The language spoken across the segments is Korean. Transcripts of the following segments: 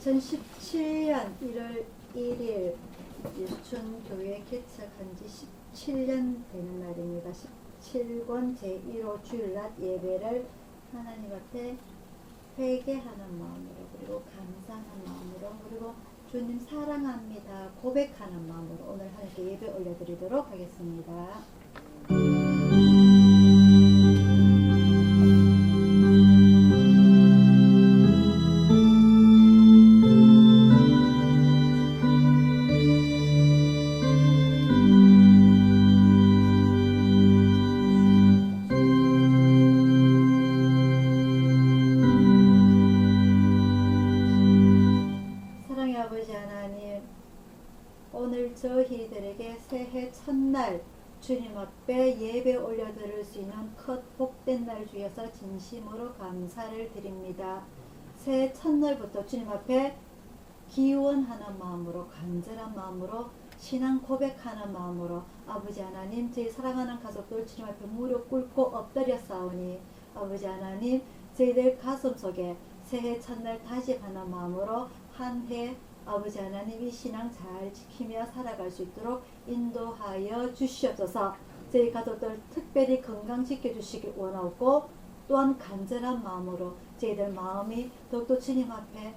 2017년 1월 1일 예수촌교회 개척한 지 17년 되는 날입니다. 17권 제1호 주일낮 예배를 하나님 앞에 회개하는 마음으로, 그리고 감사하는 마음으로, 그리고 주님 사랑합니다 고백하는 마음으로 오늘 하나님께 예배 올려드리도록 하겠습니다. 오늘 저희들에게 새해 첫날 주님 앞에 예배 올려드릴 수 있는 큰 복된 날 주여서 진심으로 감사를 드립니다. 새해 첫날부터 주님 앞에 기원하는 마음으로, 간절한 마음으로, 신앙 고백하는 마음으로 아버지 하나님, 저희 사랑하는 가족들 주님 앞에 무릎 꿇고 엎드려 싸우니 아버지 하나님, 저희들 가슴 속에 새해 첫날 다짐하는 마음으로 한 해 아버지 하나님 이 신앙 잘 지키며 살아갈 수 있도록 인도하여 주시옵소서. 저희 가족들 특별히 건강 지켜주시기 원하고, 또한 간절한 마음으로 저희들 마음이 더욱더 주님 앞에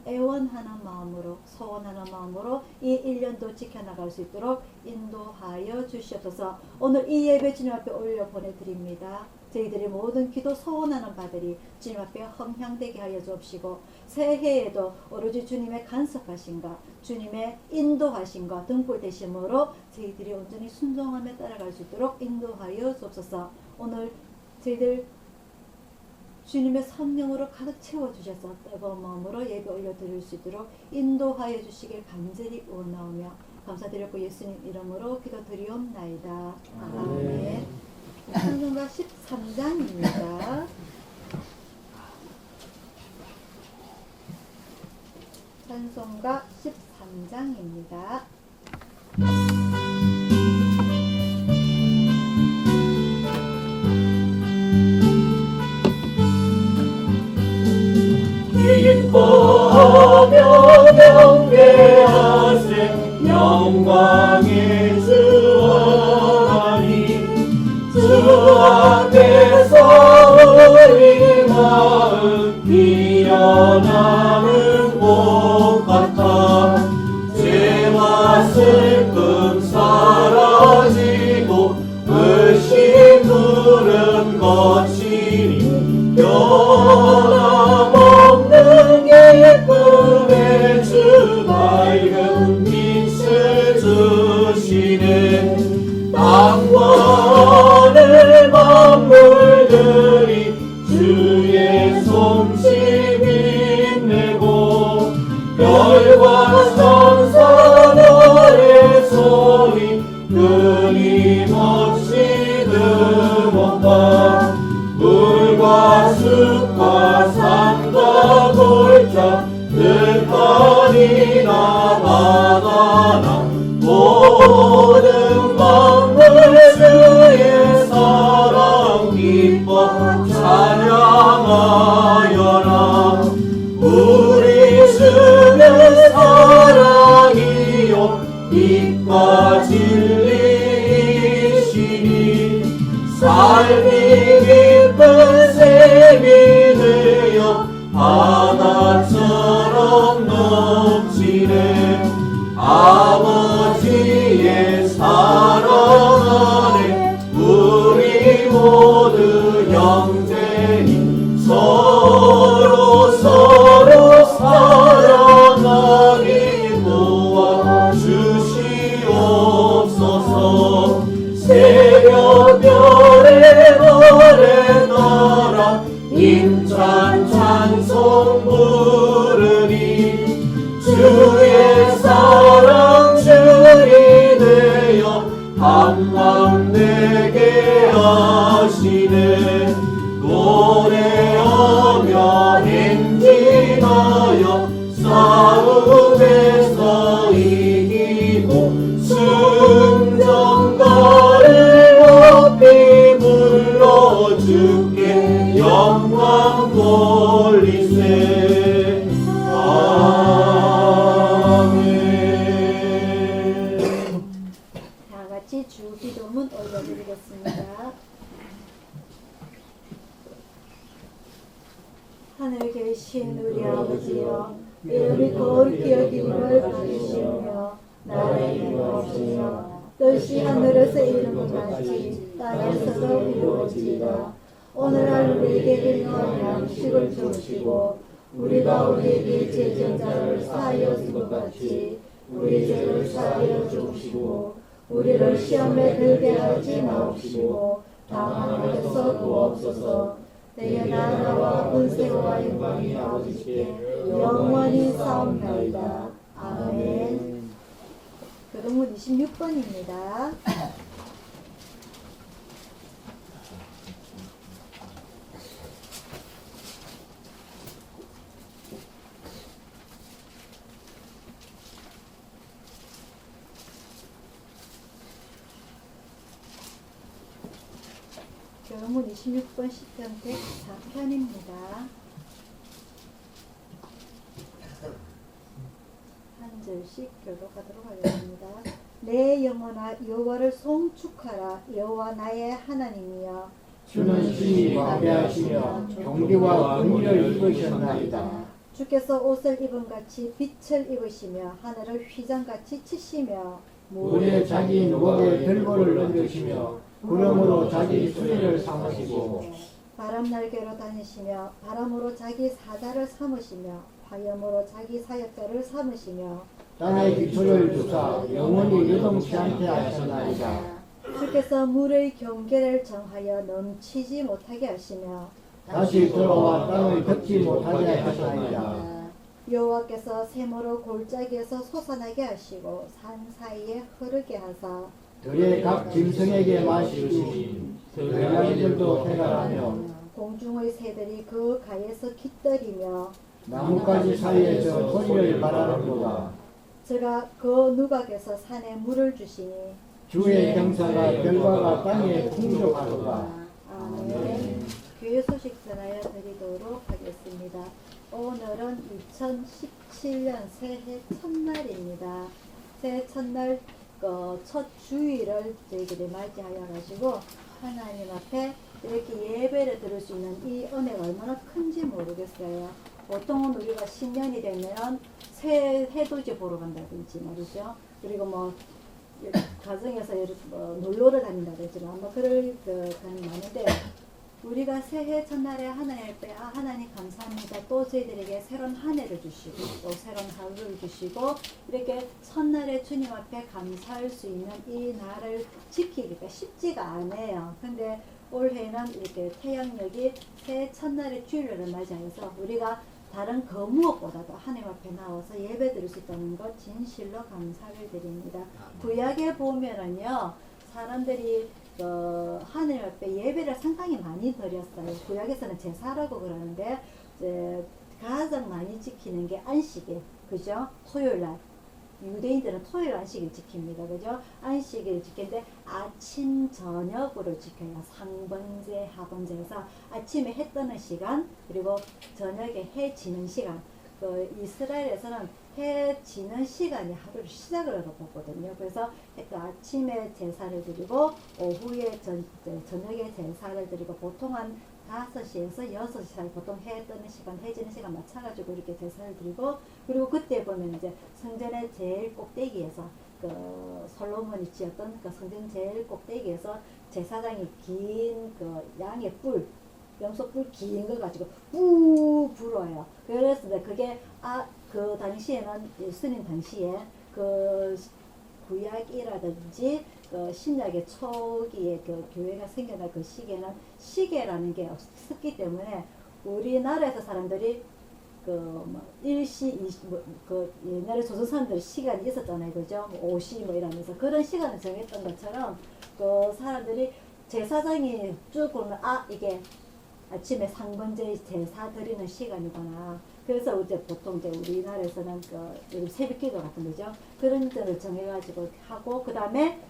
애원하는 마음으로, 소원하는 마음으로 이 1년도 지켜나갈 수 있도록 인도하여 주시옵소서. 오늘 이 예배 주님 앞에 올려 보내드립니다. 저희들의 모든 기도 소원하는 바들이 주님 앞에 헌향되게 하여 주옵시고, 새해에도 오로지 주님의 간섭하심과 주님의 인도하심과 등불 되심으로 저희들이 온전히 순종하며 따라갈 수 있도록 인도하여 주옵소서. 오늘 저희들 주님의 성령으로 가득 채워주셔서 뜨거운 마음으로 예배 올려드릴 수 있도록 인도하여 주시길 간절히 원하오며 감사드렸고 예수님 이름으로 기도드리옵나이다. 아멘. 찬송가 13장입니다. 찬송가 13장입니다. 기뻐하며 경배하세 영광의 주 하나님, 주 앞에서 우리 마음 피어나는 꽃 같아 죄와 슬픔 사라지고 의심 부른 것이니 변함없는 예쁨의 주 밝은 빛을 주시네. 땅과 하늘 만물들이 주의 솜씨 빛내고 별과 천사 노래 소리 끊임없이 들어봐. 물과 숲과 산과 골짜 들판이나 바다나 모든 만물 주의 사랑 기뻐 찬양하여라. 우리 주의 사랑이요 빛과 진리이시니 삶이 깊은 샘이 되어 바다처럼 넘치네. 아버지의 사랑 안에 우리 모두 형제니 서로 사랑하기 도와주시옵소서. 새벽별의 노래 따라 힘찬 찬송 부르니 주의 사랑 주리 되어 한맘 되게 하시네. 노래하며 행진하여 싸움에서 이기고 승전가를 높이 불러주께 영광 돌리세. 우리 아버지여 이름이 거룩히 여김을 받으시오며 나라의 이루어지며 뜻이 하늘에서 이루는 것 같이 땅에서도 이루어지이다. 오늘날 우리에게 필요한 양식을 주시고 우리가 우리에게 죄진 자를 사하여 준 것 같이 우리 죄를 사하여 주시고 우리를 시험에 들게 하지 마옵시고 다만 악에서 구하옵소서. 내 나라와 권세와 영광이 아버지께 영원히 사옵나이다. 아멘. 교동문 26번입니다. 교동문 26번 시편 104편입니다. 한 절씩 교독하도록 하겠습니다. 내 영혼아 여호와를 송축하라. 여호와 나의 하나님이여 주는 신이 광대하시며 경계와 은혜를 입으셨나이다. 주께서 옷을 입은 같이 빛을 입으시며 하늘을 휘장같이 치시며 물에 자기 누각에 들보를 얹으시며 구름으로 자기 수레를 삼으시고 바람 날개로 다니시며 바람으로 자기 사자를 삼으시며 화염으로 자기 사역자를 삼으시며 땅의 기초를 주사 영원히 요동치 않게 하셨나이다. 주께서 물의 경계를 정하여 넘치지 못하게 하시며 다시 돌아와 땅을 덮지 못하게 하셨나이다. 여호와께서 샘으로 골짜기에서 솟아나게 하시고 산 사이에 흐르게 하사 들의 각 짐승에게 마시니 들량이들도 해갈하며 공중의 새들이 그 가에서 깃들이며 나뭇가지 사이에서 소리를 바라는도다. 제가 그 누각에서 산에 물을 주시니 주의 경사가 결과가 땅에 풍족하도다. 아멘. 교회 소식 전하여 드리도록 하겠습니다. 오늘은 2017년 새해 첫날입니다. 새해 첫날 첫 주일을 저희들이 맞이하여 가지고 하나님 앞에 이렇게 예배를 드릴 수 있는 이 은혜가 얼마나 큰지 모르겠어요. 보통은 우리가 신년이 되면 새 해돋이 보러 간다든지 말이죠. 그리고 뭐 가정에서 놀러를 다닌다든지 아마 그럴 가는 많은데 우리가 새해 첫날에 하나님 앞에 하나님 감사합니다. 또 저희들에게 새로운 한 해를 주시고 또 새로운 하루를 주시고 이렇게 첫날에 주님 앞에 감사할 수 있는 이 날을 지키기가 쉽지가 않아요. 근데 올해는 이렇게 태양력이 새해 첫날의 주일을 맞이하여서 우리가 다른 그 무엇보다도 하나님 앞에 나와서 예배 드릴 수 있다는 것 진실로 감사를 드립니다. 구약에 보면은요 사람들이 하나님 앞에 예배를 상당히 많이 드렸어요. 구약에서는 제사라고 그러는데 이제 가장 많이 지키는 게 안식일, 그죠? 토요일날 유대인들은 토요일 안식일 지킵니다, 그죠? 안식일 지키는데 아침 저녁으로 지켜요. 상번제, 하번제에서 아침에 해 뜨는 시간 그리고 저녁에 해 지는 시간. 이스라엘에서는 해 지는 시간이 하루를 시작을 하고 보거든요. 그래서 아침에 제사를 드리고 오후에 저녁에 제사를 드리고 보통 한 5시에서 6시 사이 보통 해 뜨는 시간, 해 지는 시간 맞춰가지고 이렇게 제사를 드리고 그리고 그때 보면 이제 성전의 제일 꼭대기에서 솔로몬이 지었던 그 성전 제일 꼭대기에서 제사장이 긴 양의 뿔 염소뿔 긴 거 가지고 뿌 불어요. 그래서 그게 그 당시에는 예수님 당시에 그 구약이라든지 그 신약의 초기에 그 교회가 생겨날 그 시기에는 시계라는 게 없었기 때문에 우리나라에서 사람들이 뭐 일시, 이시, 그 옛날에 조선 사람들 시간이 있었잖아요, 그죠? 5시 뭐 이러면서 그런 시간을 정했던 것처럼 그 사람들이 제사장이 쭉 보면 이게 아침에 상번제 제사 드리는 시간이구나. 그래서 이제 보통 이제 우리나라에서는 새벽기도 같은 거죠. 그런 데를 정해가지고 하고 그 다음에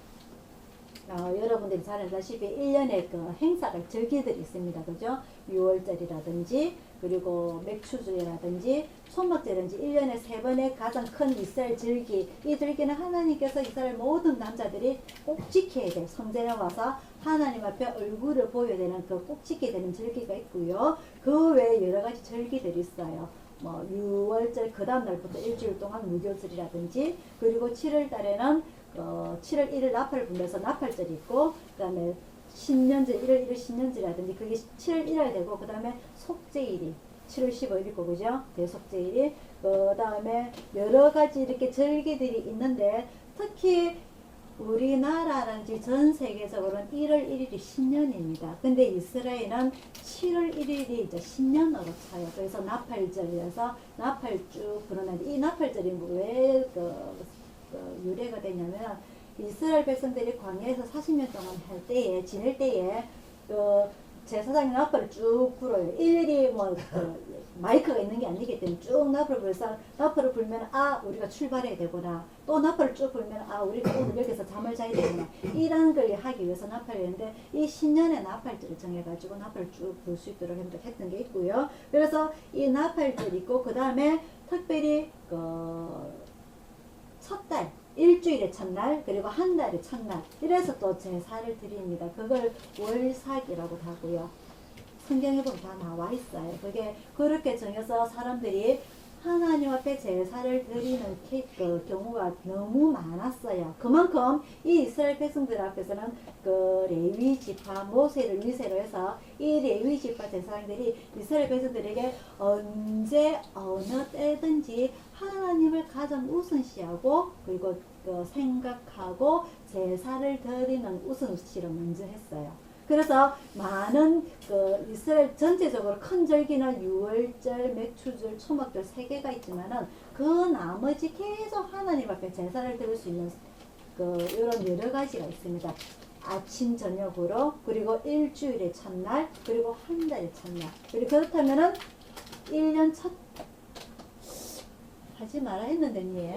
여러분들이 잘 알다시피 1년에 행사가 절기들이 있습니다. 그죠? 6월절이라든지 그리고 맥추주라든지 초막절이라든지 1년에 3번의 가장 큰 이스라엘 절기. 이 절기는 하나님께서 이스라엘 모든 남자들이 꼭 지켜야 돼요. 성전에 와서 하나님 앞에 얼굴을 보여야 되는 꼭 지켜야 되는 절기가 있고요. 그 외에 여러 가지 절기들이 있어요. 뭐 6월절 그 다음 날부터 일주일 동안 무교절이라든지, 그리고 7월 달에는 7월 1일 나팔을 불면서 나팔절이 있고, 그 다음에 신년절 1월 1일 신년절이라든지 그게 7월 1일 되고, 그 다음에 속죄일이 7월 15일이고, 그죠? 대속죄일이. 그 다음에 여러 가지 이렇게 절기들이 있는데, 특히 우리나라라든지 전 세계적으로는 1월 1일이 신년입니다. 근데 이스라엘은 7월 1일이 이제 신년으로 쳐요. 그래서 나팔절이라서 나팔 쭉 부르는데, 이 나팔절이 왜 유래가 되냐면, 이스라엘 백성들이 광야에서 40년 동안 할 때에, 지낼 때에, 제사장이 나팔을 쭉 불어요. 일일이 마이크가 있는 게 아니기 때문에 쭉 나팔을 불어서, 나팔을 불면 우리가 출발해야 되구나. 또 나팔을 쭉 불면 우리가 오늘 여기서 잠을 자야 되구나. 이런 걸 하기 위해서 나팔을 했는데, 이 신년에 나팔절을 정해가지고 나팔을 쭉 불 수 있도록 했던 게 있고요. 그래서 이 나팔절이 있고, 그 다음에 특별히 첫 달, 일주일의 첫날, 그리고 한 달의 첫날, 이래서 또 제사를 드립니다. 그걸 월삭이라고 하고요. 성경에 보면 다 나와 있어요. 그게 그렇게 정해서 사람들이 하나님 앞에 제사를 드리는 경우가 너무 많았어요. 그만큼 이 이스라엘 백성들 앞에서는 레위 지파 모세를 위세로 해서 이 레위 지파 제사장들이 이스라엘 백성들에게 언제 어느 때든지 하나님을 가장 우선시하고, 그리고 생각하고 제사를 드리는 우선시를 먼저 했어요. 그래서 많은 이스라엘 전체적으로 큰 절기는 유월절, 맥추절, 초막절 3개가 있지만은 그 나머지 계속 하나님 앞에 제사를 드릴 수 있는 이런 여러 가지가 있습니다. 아침 저녁으로, 그리고 일주일의 첫날, 그리고 한 달의 첫날. 그리고 그렇다면은 1년 첫 하지 마라 했는데 니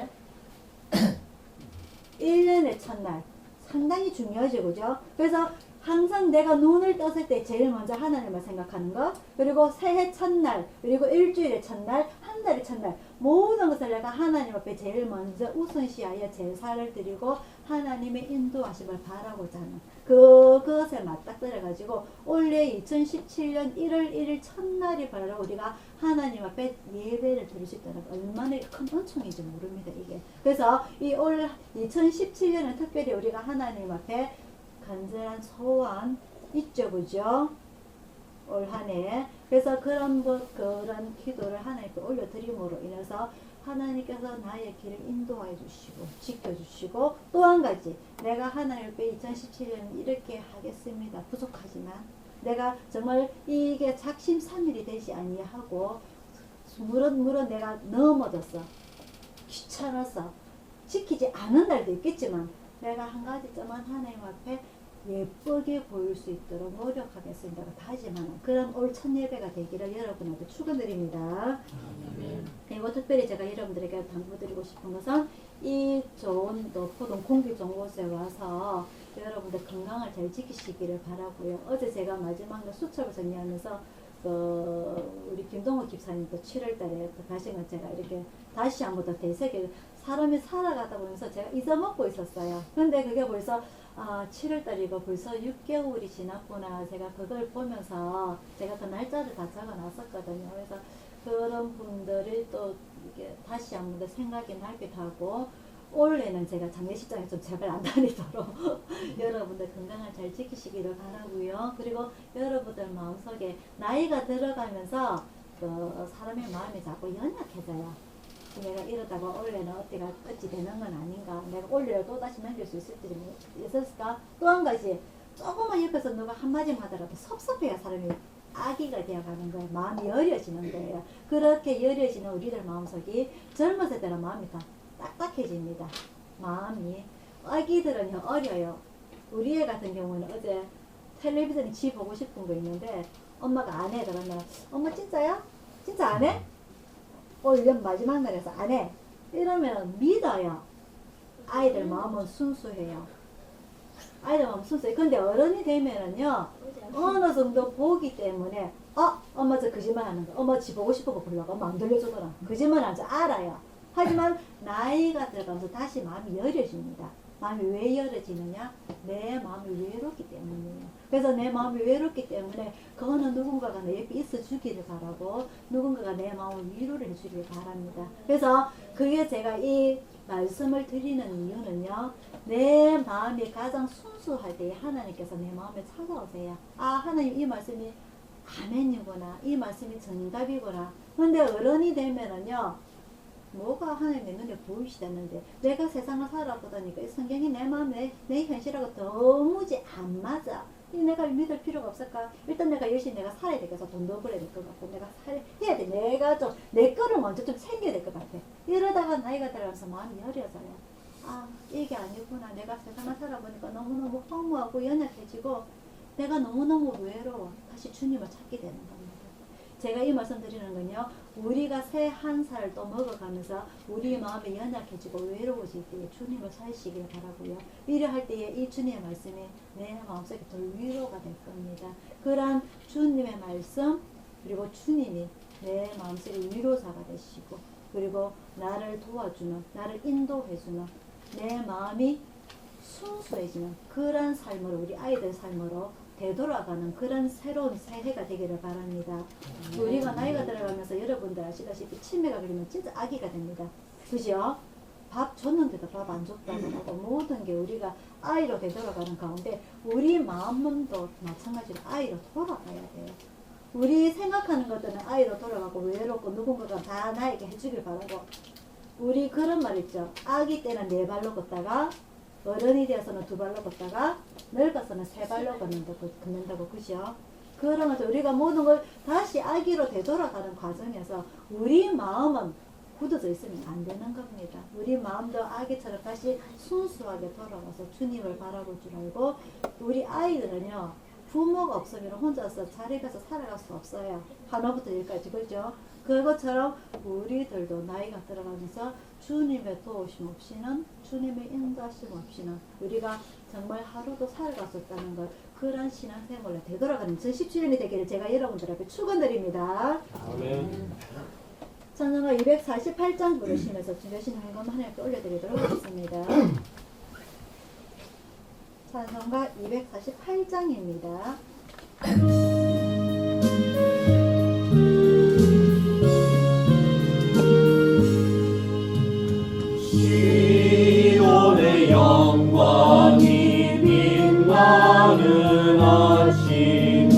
1년의 첫날 상당히 중요하죠, 그죠? 그래서 항상 내가 눈을 떴을 때 제일 먼저 하나님을 생각하는 것, 그리고 새해 첫날, 그리고 일주일의 첫날, 한 달의 첫날, 모든 것을 내가 하나님 앞에 제일 먼저 우선시하여 제사를 드리고 하나님의 인도하심을 바라고자 하는 그것에 맞닥뜨려가지고 올해 2017년 1월 1일 첫날이 바로 우리가 하나님 앞에 예배를 드릴 수 있다는 얼마나 큰 은총인지 모릅니다, 이게. 그래서 이 올 2017년은 특별히 우리가 하나님 앞에 간절한 소원 있죠, 그죠? 올 한해. 그래서 그런 기도를 하나님께 올려드림으로 인해서 하나님께서 나의 길을 인도해 주시고 지켜주시고, 또 한 가지, 내가 하나님 앞에 2017년 이렇게 하겠습니다. 부족하지만 내가 정말 이게 작심삼일이 되지 아니하고 물론 내가 넘어졌어, 귀찮아서 지키지 않은 날도 있겠지만 내가 한 가지점은 하나님 앞에 예쁘게 보일 수 있도록 노력하겠습니다. 다지만 그런 올 첫 예배가 되기를 여러분한테 축원드립니다. 그리고 특별히 제가 여러분들에게 당부드리고 싶은 것은 이 좋은 높은 공기 좋은 곳에 와서 여러분들 건강을 잘 지키시기를 바라고요. 어제 제가 마지막으로 수첩을 정리하면서 우리 김동호 집사님도 7월달에 가신 걸 제가 이렇게 다시 한번 더 되새겨, 사람이 살아가다 보면서 제가 잊어먹고 있었어요. 근데 그게 벌써 7월달이고 벌써 6개월이 지났구나. 제가 그걸 보면서 제가 그 날짜를 다 적어 놨었거든요. 그래서 그런 분들이 또 이게 다시 한번 더 생각이 나기도 하고, 올해는 제가 장례식장에 좀 제발 안 다니도록 여러분들 건강을 잘 지키시기를 바라고요. 그리고 여러분들 마음속에 나이가 들어가면서 사람의 마음이 자꾸 연약해져요. 내가 이러다가 올해는 어찌 되는 건 아닌가, 내가 올해를 또다시 넘길 수 있을까. 또 한 가지, 조금만 옆에서 누가 한마디만 하더라도 섭섭해야 사람이 아기가 되어가는 거예요. 마음이 여려지는 거예요. 그렇게 여려지는 우리들 마음속이 젊은 세대는 마음이 다 딱딱해집니다. 마음이. 아기들은 어려요. 우리 애 같은 경우는 어제 텔레비전에 지 보고 싶은 거 있는데 엄마가 안 해. 그러면 엄마 진짜야? 진짜 안 해? 올 1년 마지막 날에서 안 해. 이러면 믿어요. 아이들 마음은 순수해요. 아이들 마음은 순수해요. 근데 어른이 되면은요, 어느 정도 보기 때문에 엄마 저 거짓말 하는 거, 엄마 지 보고 싶은 거 보려고 엄마 안 돌려주더라, 거짓말 하는 줄 알아요. 하지만 나이가 들어가면서 다시 마음이 여려집니다. 마음이 왜 열어지느냐? 내 마음이 외롭기 때문이에요. 그래서 내 마음이 외롭기 때문에 그거는 누군가가 내 옆에 있어 주기를 바라고 누군가가 내 마음을 위로를 해주기를 바랍니다. 그래서 그게 제가 이 말씀을 드리는 이유는요. 내 마음이 가장 순수할 때 하나님께서 내 마음에 찾아오세요. 아, 하나님 이 말씀이 아멘이구나. 이 말씀이 정답이구나. 근데 어른이 되면은요. 뭐가 하나님의 눈에 보이시다는데 내가 세상을 살아보다니까 이 성경이 내 마음에 내 현실하고 도무지 안 맞아. 내가 믿을 필요가 없을까? 일단 내가 열심히 내가 살아야 되겠어. 돈도 벌어야 될 것 같고 내가 해야 돼. 내가 좀 내 거를 먼저 좀 챙겨야 될 것 같아. 이러다가 나이가 들어가면서 마음이 여려져요. 아, 이게 아니구나. 내가 세상을 살아보니까 너무너무 허무하고 연약해지고 내가 너무너무 외로워. 다시 주님을 찾게 되는 겁니다. 제가 이 말씀 드리는 건요. 우리가 새 한 살 또 먹어가면서 우리 마음이 연약해지고 외로워질 때에 주님을 찾으시길 바라고요. 위로할 때에 이 주님의 말씀이 내 마음속에 더 위로가 될 겁니다. 그러한 주님의 말씀 그리고 주님이 내 마음속에 위로사가 되시고 그리고 나를 도와주는 나를 인도해주는 내 마음이 순수해지는 그러한 삶으로 우리 아이들 삶으로 되돌아가는 그런 새로운 새해가 되기를 바랍니다. 우리가 나이가 들어가면서 여러분들 아시다시피 치매가 걸리면 진짜 아기가 됩니다. 그죠? 밥 줬는데도 밥 안 줬다고 하고 모든 게 우리가 아이로 되돌아가는 가운데 우리 마음도 마찬가지로 아이로 돌아가야 돼요. 우리 생각하는 것들은 아이로 돌아가고 외롭고 누군가가 다 나에게 해주길 바라고 우리 그런 말 있죠. 아기 때는 4발로 걷다가 어른이 되어서는 2발로 걷다가 늙어서는 3발로 걷는다고 그죠? 그러면서 우리가 모든 걸 다시 아기로 되돌아가는 과정에서 우리 마음은 굳어져 있으면 안 되는 겁니다. 우리 마음도 아기처럼 다시 순수하게 돌아가서 주님을 바라볼 줄 알고 우리 아이들은요. 부모가 없으면 혼자서 자리 가서 살아갈 수 없어요. 하나부터 열까지 그죠? 그것처럼 우리들도 나이가 들어가면서 주님의 도우심 없이는 주님의 인도하심 없이는 우리가 정말 하루도 살아갈 수 없다는 걸 그런 신앙생활로 되돌아가는 2017년이 되기를 제가 여러분들 앞에 축원드립니다. 아멘. 찬송가 248장 부르시면서 주신 헌금 하나님께 올려드리도록 하겠습니다. 찬송가 248장입니다. 시온의 영광이 빛나는 아침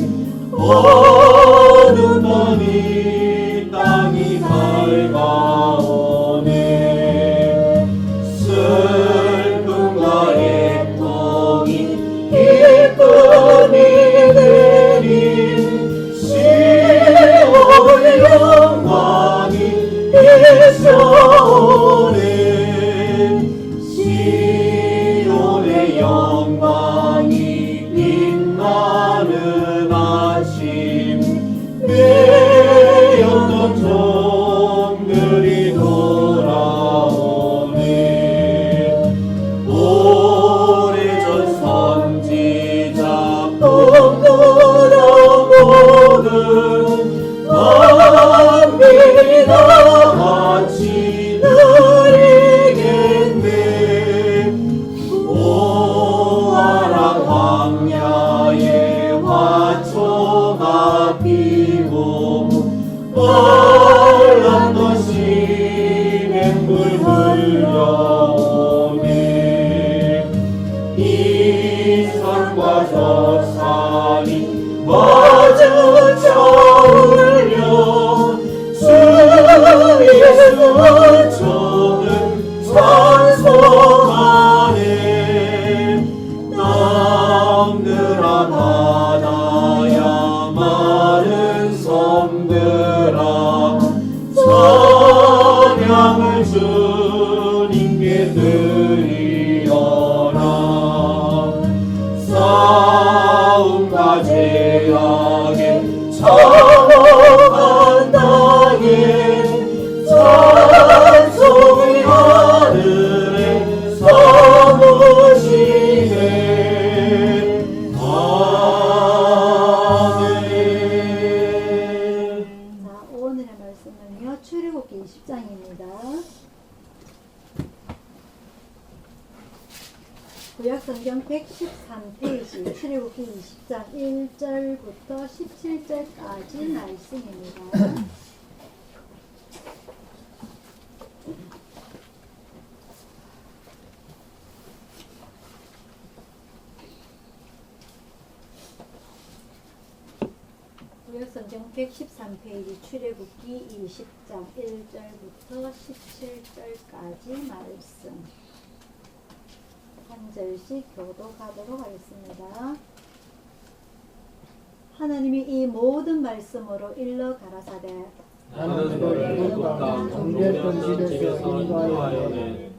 어둠던 이 땅이 밝아오네 슬픔과 애통이 기쁨이 되린 시온의 영광이 비춰오네 시온의 영광이 빛나는 아침 빼었던 종들이 돌아오네 오래전 선지자 꿈꾸던 만민이 다 같이 누리겠네 오아라 광야에 화초가 피고 빨간 시냇물 흘려오네 이 산과 저 산이 마주쳐 울려 주 예수의 종을 찬송하네 땅들아 바다야 마른 섬들아 찬양을 주님께 드리어라 싸움과 죄악에 참혹한 땅에 찬송이 하늘에 사무시네 아멘. 자, 오늘의 말씀은요. 출애굽기 20장입니다. 구약성경 113페이지 출애굽기 20장 1절부터 17절까지 말씀입니다. 구약성경 113페이지 출애굽기 20장 1절부터 17절까지 말씀 한 절씩 교독하도록 하겠습니다. 하나님이 이 모든 말씀으로 일러 가라사대 나는 너를 애굽과 정죄했던 집에서 인도하여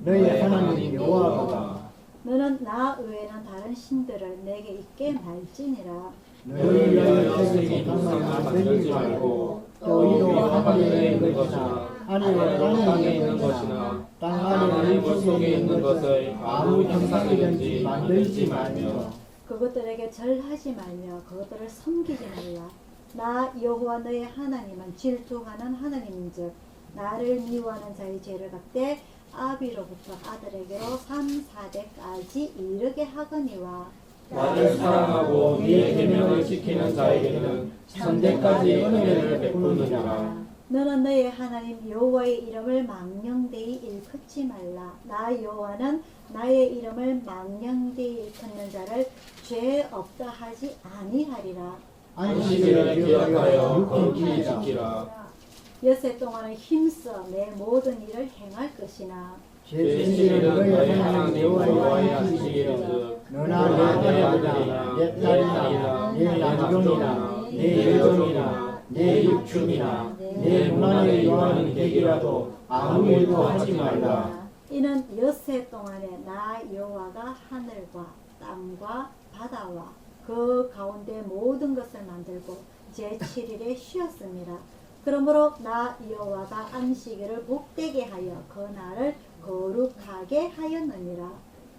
너희 하나님 여호와가 너는 나 외에는 다른 신들을 내게 있게 말지니라. 너희 여호와의 강만 만들지 말고 또 이도 하늘에 있는 것이나 아니면 땅에 있는 것이나 땅 안에 물속에 있는 것을 아무 형상이든지 만들지 말며 그것들에게 절하지 말며 그것들을 섬기지 말라. 나 여호와 너의 하나님은 질투하는 하나님인즉 나를 미워하는 자의 죄를 갚되 아비로부터 아들에게로 3, 4대까지 이르게 하거니와 나를 사랑하고 네 계명을 지키는 자에게는 천대까지 은혜를 베푸느니라. 너는 너의 하나님 여호와의 이름을 망령되이 일컫지 말라. 나 여호와는 나의 이름을 망령되이 일컫는 자를 죄 없다 하지 아니하리라. 안식일을 기억하여 거룩히 지키라. 엿새 동안은 힘써 내 모든 일을 행할 것이나 제7일은 너희 하나님 여호와의 안식일이라. 너나 내 아들이나 내 딸이나 내 남종이나 내 여종이나 내 육축이나 내 문안에 요하는 객이라도 아무 일도 하지 말라. 이는 엿새 동안에 나 여호와가 하늘과 땅과 바다와 그 가운데 모든 것을 만들고 제7일에 쉬었습니다. 그러므로 나 여호와가 안식일을 복되게 하여 그 날을 거룩하게 하였느니라.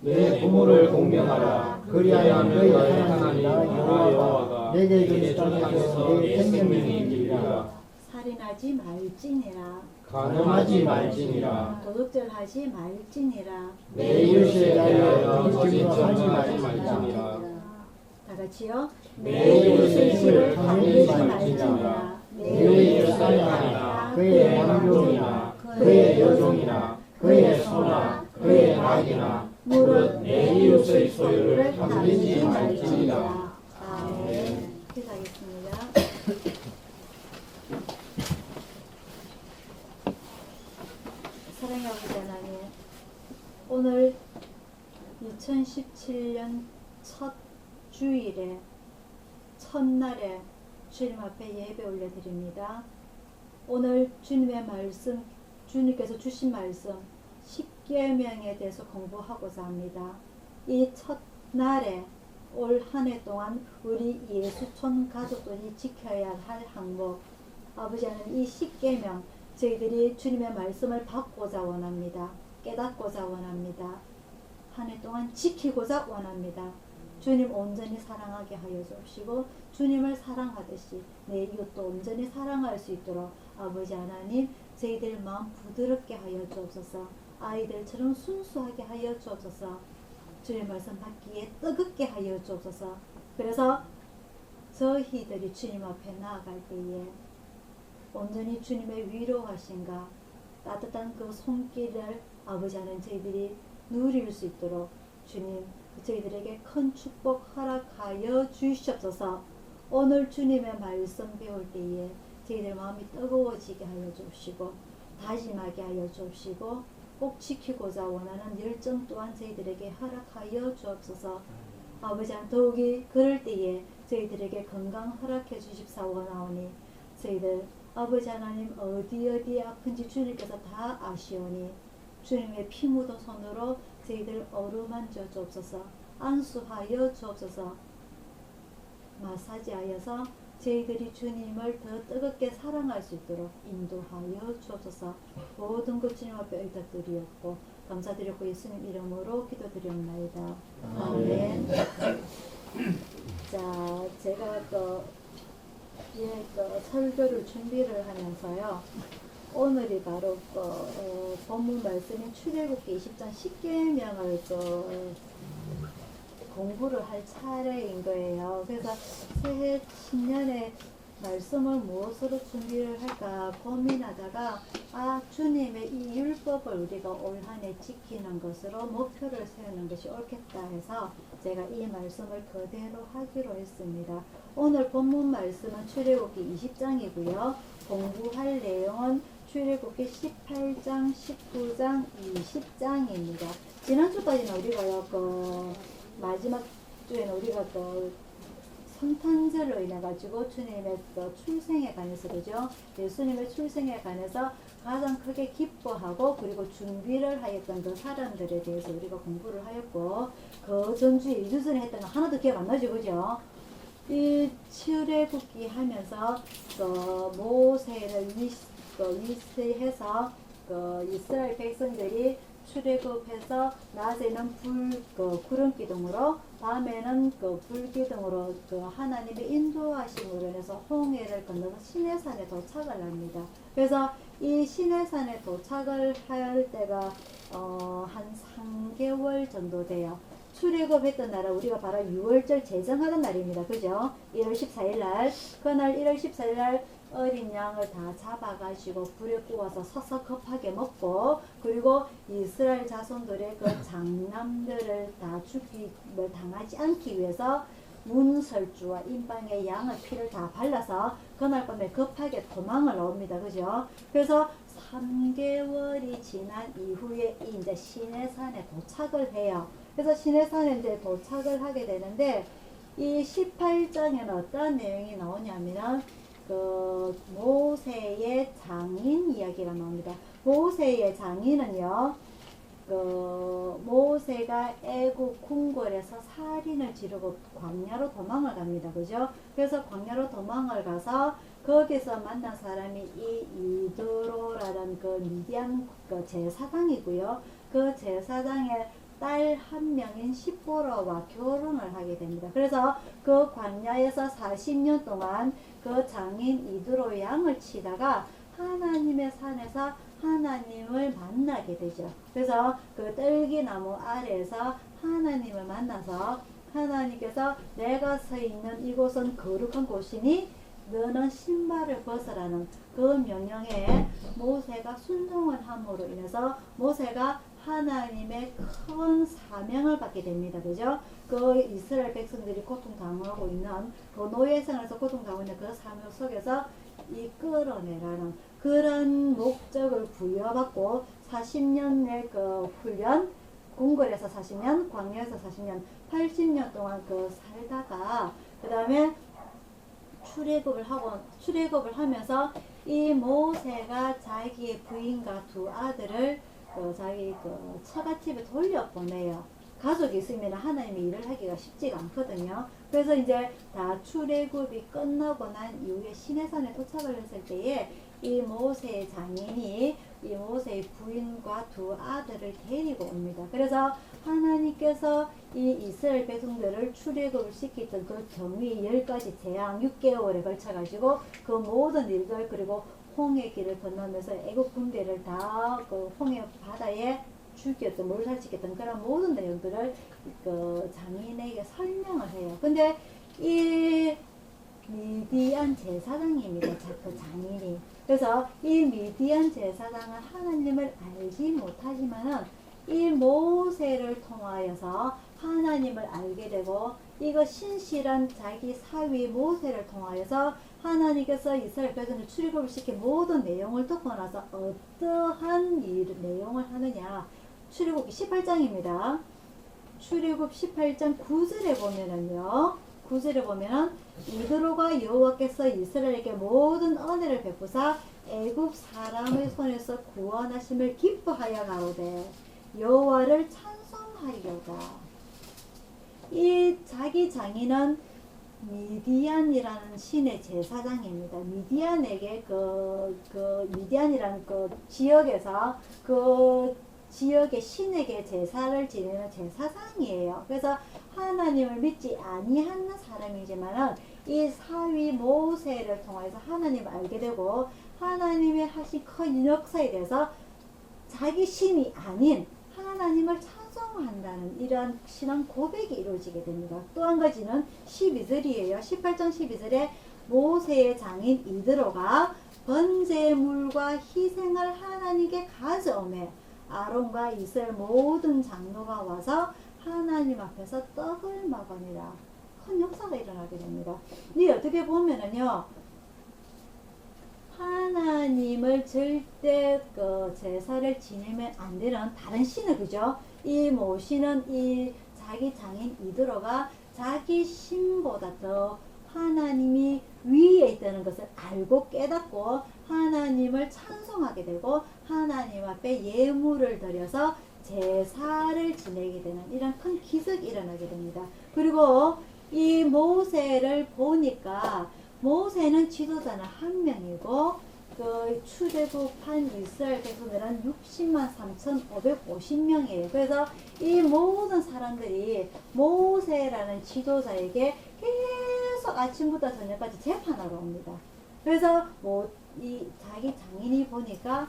내 부모를 공경하라. 그리하여 너희 하나님 나 여호와가 내게 내게 준 준 땅에서 땅에서 내 내 생명이 생명이 있으리라. 있으리라. 살인하지 말지니라. 간음하지 말지니라. 도둑질하지 말지니라. 내 이웃에 대하여 거짓 거짓 증언하지 증언하지 말지니라. 다 같이요. 내 이웃의 입을 탐내지 탐내지 말지니라. 말지니라. 내 이웃 사냥하나 그의 남종이나 그의 여종이나 그의 소나 그의 낙이나 무릇 내 이웃의 소유를 탐내지 말지니라. 아멘. 기도하겠습니다. 사랑의 아버지 하나님, 오늘 2017년 첫 주일에 첫날에 주님 앞에 예배 올려드립니다. 오늘 주님의 말씀, 주님께서 주신 말씀 십계명에 대해서 공부하고자 합니다. 이 첫날에 올 한 해 동안 우리 예수촌 가족들이 지켜야 할 항목, 아버지 하나님, 이 십계명 저희들이 주님의 말씀을 받고자 원합니다. 깨닫고자 원합니다. 한 해 동안 지키고자 원합니다. 주님 온전히 사랑하게 하여 주시고 주님을 사랑하듯이 내 이웃도 온전히 사랑할 수 있도록 아버지 하나님 저희들 마음 부드럽게 하여 주옵소서. 아이들처럼 순수하게 하여 주옵소서. 주님 말씀 받기에 뜨겁게 하여 주옵소서. 그래서 저희들이 주님 앞에 나아갈 때에 온전히 주님의 위로하신가 따뜻한 그 손길을 아버지 하나님 저희들이 누릴 수 있도록 주님 저희들에게 큰 축복 허락하여 주시옵소서. 오늘 주님의 말씀 배울 때에 저희들 마음이 뜨거워지게 하여 주시고 다짐하게 하여 주시고 꼭 지키고자 원하는 열정 또한 저희들에게 허락하여 주옵소서. 아버지 하나님 더욱이 그럴 때에 저희들에게 건강 허락해 주십사오나오니 저희들 아버지 하나님 어디 아픈지 주님께서 다 아시오니 주님의 피 묻은 손으로 저희들 어루만져 주옵소서. 안수하여 주옵소서. 마사지하여서 저희들이 주님을 더 뜨겁게 사랑할 수 있도록 인도하여 주옵소서. 모든 것 주님 앞에 의탁드리었고 감사드렸고 예수님 이름으로 기도드렸나이다. 아멘. 자, 제가 설교를 준비를 하면서요. 오늘이 바로 본문 말씀인 출애굽기 20장 10계명을 공부를 할 차례인 거예요. 그래서 새해 신년에 말씀을 무엇으로 준비를 할까 고민하다가 주님의 이 율법을 우리가 올 한 해 지키는 것으로 목표를 세우는 것이 옳겠다 해서 제가 이 말씀을 그대로 하기로 했습니다. 오늘 본문 말씀은 출애굽기 20장이고요. 공부할 내용은 출애굽기 18장, 19장, 20장입니다. 지난주까지는 우리가 마지막 주에는 우리가 성탄절로 인해 가지고 주님의 출생에 관해서 그죠? 예수님의 출생에 관해서 가장 크게 기뻐하고 그리고 준비를 하였던 그 사람들에 대해서 우리가 공부를 하였고 그 전주에 2주 전에 했던 거 하나도 기억 안 나죠, 그죠? 이 출애굽기 하면서 모세를 위시해서 이스라엘 백성들이 출애굽해서 낮에는 구름 기둥으로 밤에는 불 기둥으로 하나님의 인도하심으로 인해서 홍해를 건너서 시내산에 도착을 합니다. 그래서 이 시내산에 도착을 할 때가 한 3개월 정도 돼요. 출애굽했던 날은 우리가 바로 6월절 제정하던 날입니다. 그죠? 1월 14일 날 그날 1월 14일 날 어린 양을 다 잡아가지고 불에 구워서 서서급하게 먹고 그리고 이스라엘 자손들의 그 장남들을 다 당하지 않기 위해서 문설주와 인방의 양의 피를 다 발라서 그날 밤에 급하게 도망을 옵니다. 그죠? 그래서 3개월이 지난 이후에 이제 시내산에 도착을 해요. 그래서 시내산에 이제 도착을 하게 되는데 이 18장에는 어떤 내용이 나오냐면 모세의 장인 이야기가 나옵니다. 모세의 장인은요, 모세가 애국 궁궐에서 살인을 지르고 광야로 도망을 갑니다. 그죠? 그래서 광야로 도망을 가서 거기서 만난 사람이 이 이드로라는 미디안 제사장이고요. 그 제사장의 딸 한 명인 시보라와 결혼을 하게 됩니다. 그래서 그 광야에서 40년 동안 그 장인 이드로 양을 치다가 하나님의 산에서 하나님을 만나게 되죠. 그래서 그 떨기나무 아래에서 하나님을 만나서 하나님께서 내가 서 있는 이곳은 거룩한 곳이니 너는 신발을 벗으라는 그 명령에 모세가 순종을 함으로 인해서 모세가 하나님의 큰 사명을 받게 됩니다. 그죠? 그 이스라엘 백성들이 고통당하고 있는 그 노예생활에서 고통당하고 있는 그 사명 속에서 이끌어내라는 그런 목적을 부여받고 40년의 그 훈련, 궁궐에서 40년, 광야에서 40년, 80년 동안 살다가 그 다음에 출애굽을 하면서 이 모세가 자기의 부인과 두 아들을 자기 처갓집에 돌려보내요. 가족이 있으면 하나님의 일을 하기가 쉽지가 않거든요. 그래서 이제 다 출애굽이 끝나고 난 이후에 시내산에 도착을 했을 때에 이 모세의 장인이 이 모세의 부인과 두 아들을 데리고 옵니다. 그래서 하나님께서 이 이스라엘 백성들을 출애굽을 시켰던 그 경위 10가지 재앙 6개월에 걸쳐 가지고 그 모든 일들 그리고 홍해 길을 건너면서 애국 군대를 다 홍해 바다에 죽였던 몰살시켰던 그런 모든 내용들을 장인에게 설명을 해요. 근데 이 미디안 제사장입니다. 그 장인이. 그래서 이 미디안 제사장은 하나님을 알지 못하지만은 이 모세를 통하여서 하나님을 알게 되고 이거 신실한 자기 사위 모세를 통하여서 하나님께서 이스라엘 백성을 출애굽을 시킨 모든 내용을 듣고 나서 어떠한 내용을 하느냐. 출애굽기 18장입니다. 출애굽 18장 9절에 보면은요. 9절에 보면은 이드로가 여호와께서 이스라엘에게 모든 은혜를 베푸사 애굽 사람의 손에서 구원하심을 기뻐하여 가로되 여호와를 찬송하리로다. 이 자기 장인은 미디안이라는 신의 제사장입니다. 미디안에게 미디안이라는 지역에서 지역의 신에게 제사를 지내는 제사장이에요. 그래서 하나님을 믿지 아니하는 사람이지만은 이 사위 모세를 통해서 하나님을 알게 되고 하나님의 하신 큰 역사에 대해서 자기 신이 아닌 하나님을 찬송하는 찬송한다는 이러한 신앙 고백이 이루어지게 됩니다. 또 한 가지는 12절이에요. 18장 12절에 모세의 장인 이드로가 번제물과 희생을 하나님께 가져오매 아론과 이스라엘 모든 장로가 와서 하나님 앞에서 떡을 먹으니라. 큰 역사가 일어나게 됩니다. 이 어떻게 보면은요, 하나님을 절대 제사를 지내면 안 되는 다른 신을, 그죠? 이 모시는 이 자기 장인 이드로가 자기 신보다 더 하나님이 위에 있다는 것을 알고 깨닫고 하나님을 찬송하게 되고 하나님 앞에 예물을 드려서 제사를 지내게 되는 이런 큰 기적이 일어나게 됩니다. 그리고 이 모세를 보니까 모세는 지도자는 한 명이고 그 출애굽한 이스라엘 백성들은 60만 3,550명이에요. 그래서 이 모든 사람들이 모세라는 지도자에게 계속 아침부터 저녁까지 재판하러 옵니다. 그래서 뭐 이 자기 장인이 보니까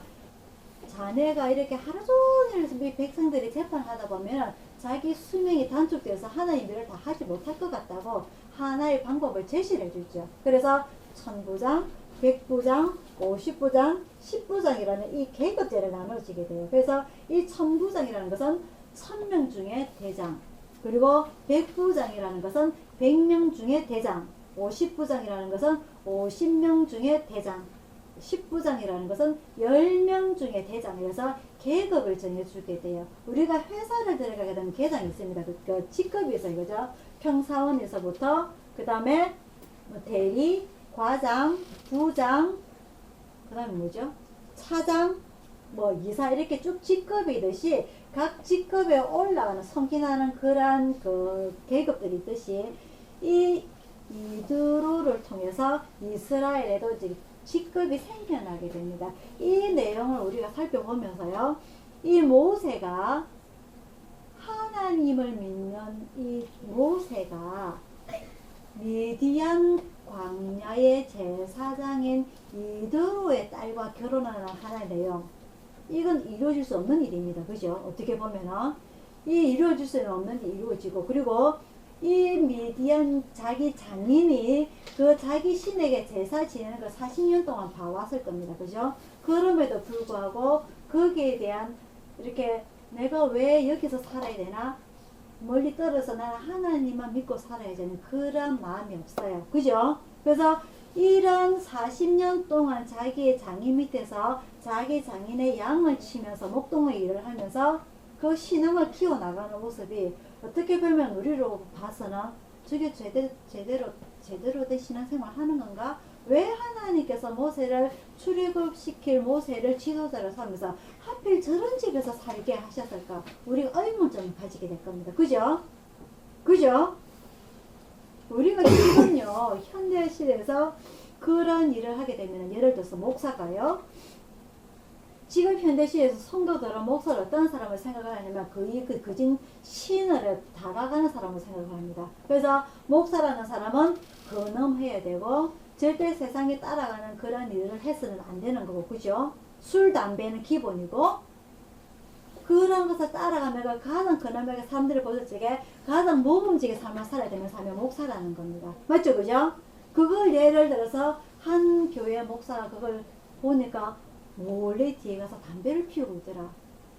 자네가 이렇게 하루 종일 이 백성들이 재판하다 보면 자기 수명이 단축되어서 하나님 일을 다 하지 못할 것 같다고 하나의 방법을 제시를 해주죠. 그래서 1000부장, 100부장, 50부장, 10부장이라는 이 계급제를 나눠지게 돼요. 그래서 이 1000부장이라는 것은 1000명 중에 대장, 그리고 100부장이라는 것은 100명 중에 대장, 50부장이라는 것은 50명 중에 대장, 10부장이라는 것은 10명 중에 대장이라서 계급을 정해주게 돼요. 우리가 회사를 들어가게 되면 계장이 있습니다. 그 직급에서 이거죠. 평사원에서부터 그 다음에 뭐 대리, 과장, 부장, 그 다음에 뭐죠? 차장, 뭐 이사 이렇게 쭉 직급이 있듯이 각 직급에 올라가는 성기나는 그러한 그 계급들이 있듯이 이 이드로를 통해서 이스라엘에도 이제 직급이 생겨나게 됩니다. 이 내용을 우리가 살펴보면서요, 이 모세가 하나님을 믿는 이 모세가 미디안 광야의 제사장인 이드로의 딸과 결혼하는 하나의 내용, 이건 이루어질 수 없는 일입니다. 그죠? 어떻게 보면은 이 이루어질 수 없는 일이 이루어지고, 그리고 이 미디안 자기 장인이 그 자기 신에게 제사 지내는 걸 40년 동안 봐왔을 겁니다. 그죠? 그럼에도 불구하고 거기에 대한 이렇게 내가 왜 여기서 살아야 되나? 멀리 떨어져 나는 하나님만 믿고 살아야 되는 그런 마음이 없어요. 그죠? 그래서 이런 40년 동안 자기의 장인 밑에서 자기 장인의 양을 치면서 목동의 일을 하면서 그 신앙을 키워나가는 모습이 어떻게 보면 우리로 봐서는 저게 제대로 된 신앙생활 하는 건가? 왜 하나님께서 모세를 출애굽시킬 모세를 지도자로 삼아서 하필 저런 집에서 살게 하셨을까? 우리가 의문점을 가지게 될 겁니다. 그죠? 그죠? 우리가 지금요, 현대 시대에서 그런 일을 하게 되면, 예를 들어서 목사가요, 지금 현대시에서 성도들은 목사를 어떤 사람을 생각하냐면 그진 신을 다가가는 사람을 생각합니다. 그래서 목사라는 사람은 근엄해야 되고 절대 세상에 따라가는 그런 일을 해서는 안 되는 거고, 그죠? 술, 담배는 기본이고 그런 것을 따라가면 가장 근엄하게 사람들이 보실 적에 가장 모범적인 삶을 살아야 되는 사람이 목사라는 겁니다. 맞죠? 그죠? 그걸 예를 들어서 한 교회 목사가 그걸 보니까 몰래 뒤에 가서 담배를 피우고 있더라.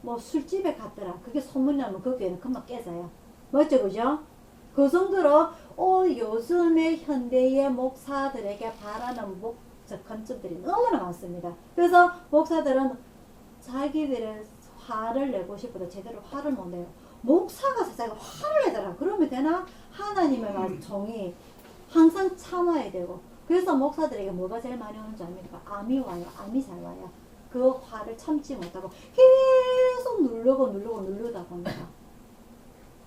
뭐 술집에 갔더라. 그게 소문이 나면 그 교회는 금방 깨져요. 맞죠? 그죠? 그 정도로 요즘의 현대의 목사들에게 바라는 목적 관점들이 너무나 많습니다. 그래서 목사들은 자기들의 화를 내고 싶어도 제대로 화를 못 내요. 목사가 세상에 화를 내더라. 그러면 되나? 하나님의 종이 항상 참아야 되고, 그래서 목사들에게 뭐가 제일 많이 오는 줄 압니까? 암이 와요. 암이 잘 와요. 그 화를 참지 못하고 계속 누르다 보니까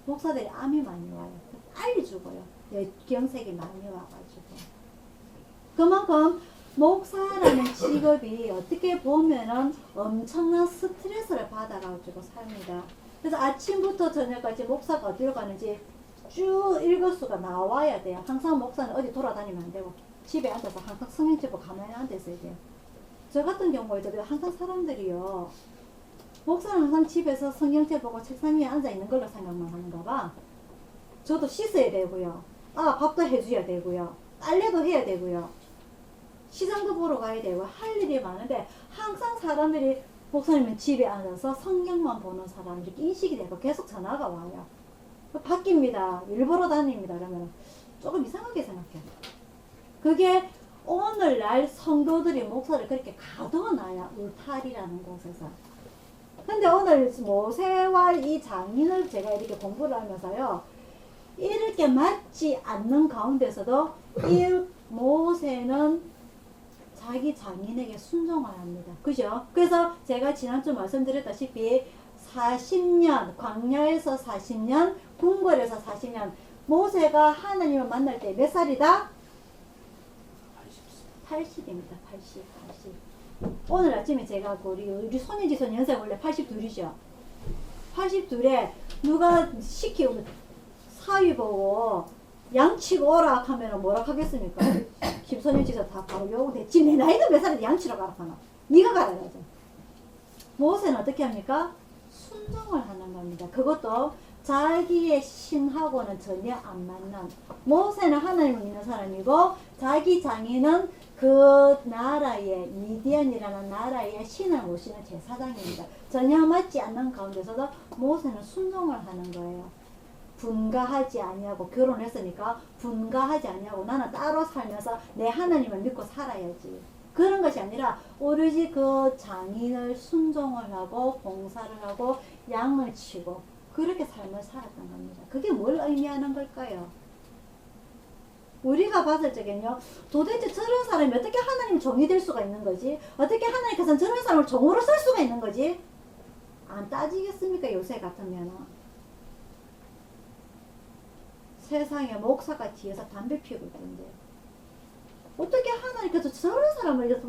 목사들이 암이 많이 와요. 빨리 죽어요. 뇌경색이 많이 와가지고. 그만큼 목사라는 직업이 어떻게 보면은 엄청난 스트레스를 받아가지고 삽니다. 그래서 아침부터 저녁까지 목사가 어디로 가는지 쭉 일거수가 나와야 돼요. 항상 목사는 어디 돌아다니면 안 되고 집에 앉아서 항상 성경 집에 가만히 앉아 있어야 돼요. 저 같은 경우에도 항상 사람들이요, 목사는 항상 집에서 성경책 보고 책상 위에 앉아 있는 걸로 생각만 하는가 봐. 저도 씻어야 되고요. 밥도 해줘야 되고요. 빨래도 해야 되고요. 시장도 보러 가야 되고 할 일이 많은데 항상 사람들이 목사님은 집에 앉아서 성경만 보는 사람 이렇게 인식이 되고 계속 전화가 와요. 바뀝니다. 일보러 다닙니다. 그러면 조금 이상하게 생각해요. 그게 오늘날 성도들이 목사를 그렇게 가둬놔요. 울타리라는 곳에서. 근데 오늘 모세와 이 장인을 제가 이렇게 공부를 하면서요. 이렇게 맞지 않는 가운데서도 이 모세는 자기 장인에게 순종을 합니다. 그죠? 그래서 제가 지난주 말씀드렸다시피 40년, 광야에서 40년, 궁궐에서 40년, 모세가 하나님을 만날 때 몇 살이다? 80입니다. 80. 오늘 아침에 제가 우리 손인지손 연세 원래 82이죠. 82에 누가 시키고 사위 보고 양치고 오라 하면 뭐라 하겠습니까? 김선일지서 다 바로 요구돼. 지금 내 나이는 몇 살인데 양치러 가라 하나? 네가 가라 그러죠. 모세는 어떻게 합니까? 순종을 하는 겁니다. 그것도 자기의 신하고는 전혀 안 맞는. 모세는 하나님을 믿는 사람이고 자기 장인은 그 나라의 미디안이라는 나라의 신을 모시는 제사장입니다. 전혀 맞지 않는 가운데서도 모세는 순종을 하는 거예요. 분가하지 아니하고 결혼했으니까 분가하지 아니하고 나는 따로 살면서 내 하나님을 믿고 살아야지. 그런 것이 아니라 오로지 그 장인을 순종을 하고 봉사를 하고 양을 치고 그렇게 삶을 살았던 겁니다. 그게 뭘 의미하는 걸까요? 우리가 봤을 적엔요, 도대체 저런 사람이 어떻게 하나님 종이 될 수가 있는 거지? 어떻게 하나님께서는 저런 사람을 종으로 쓸 수가 있는 거지? 안 따지겠습니까? 요새 같으면은. 세상에 목사가 뒤에서 담배 피우고 있던데 어떻게 하나님께서 저런 사람을 이렇게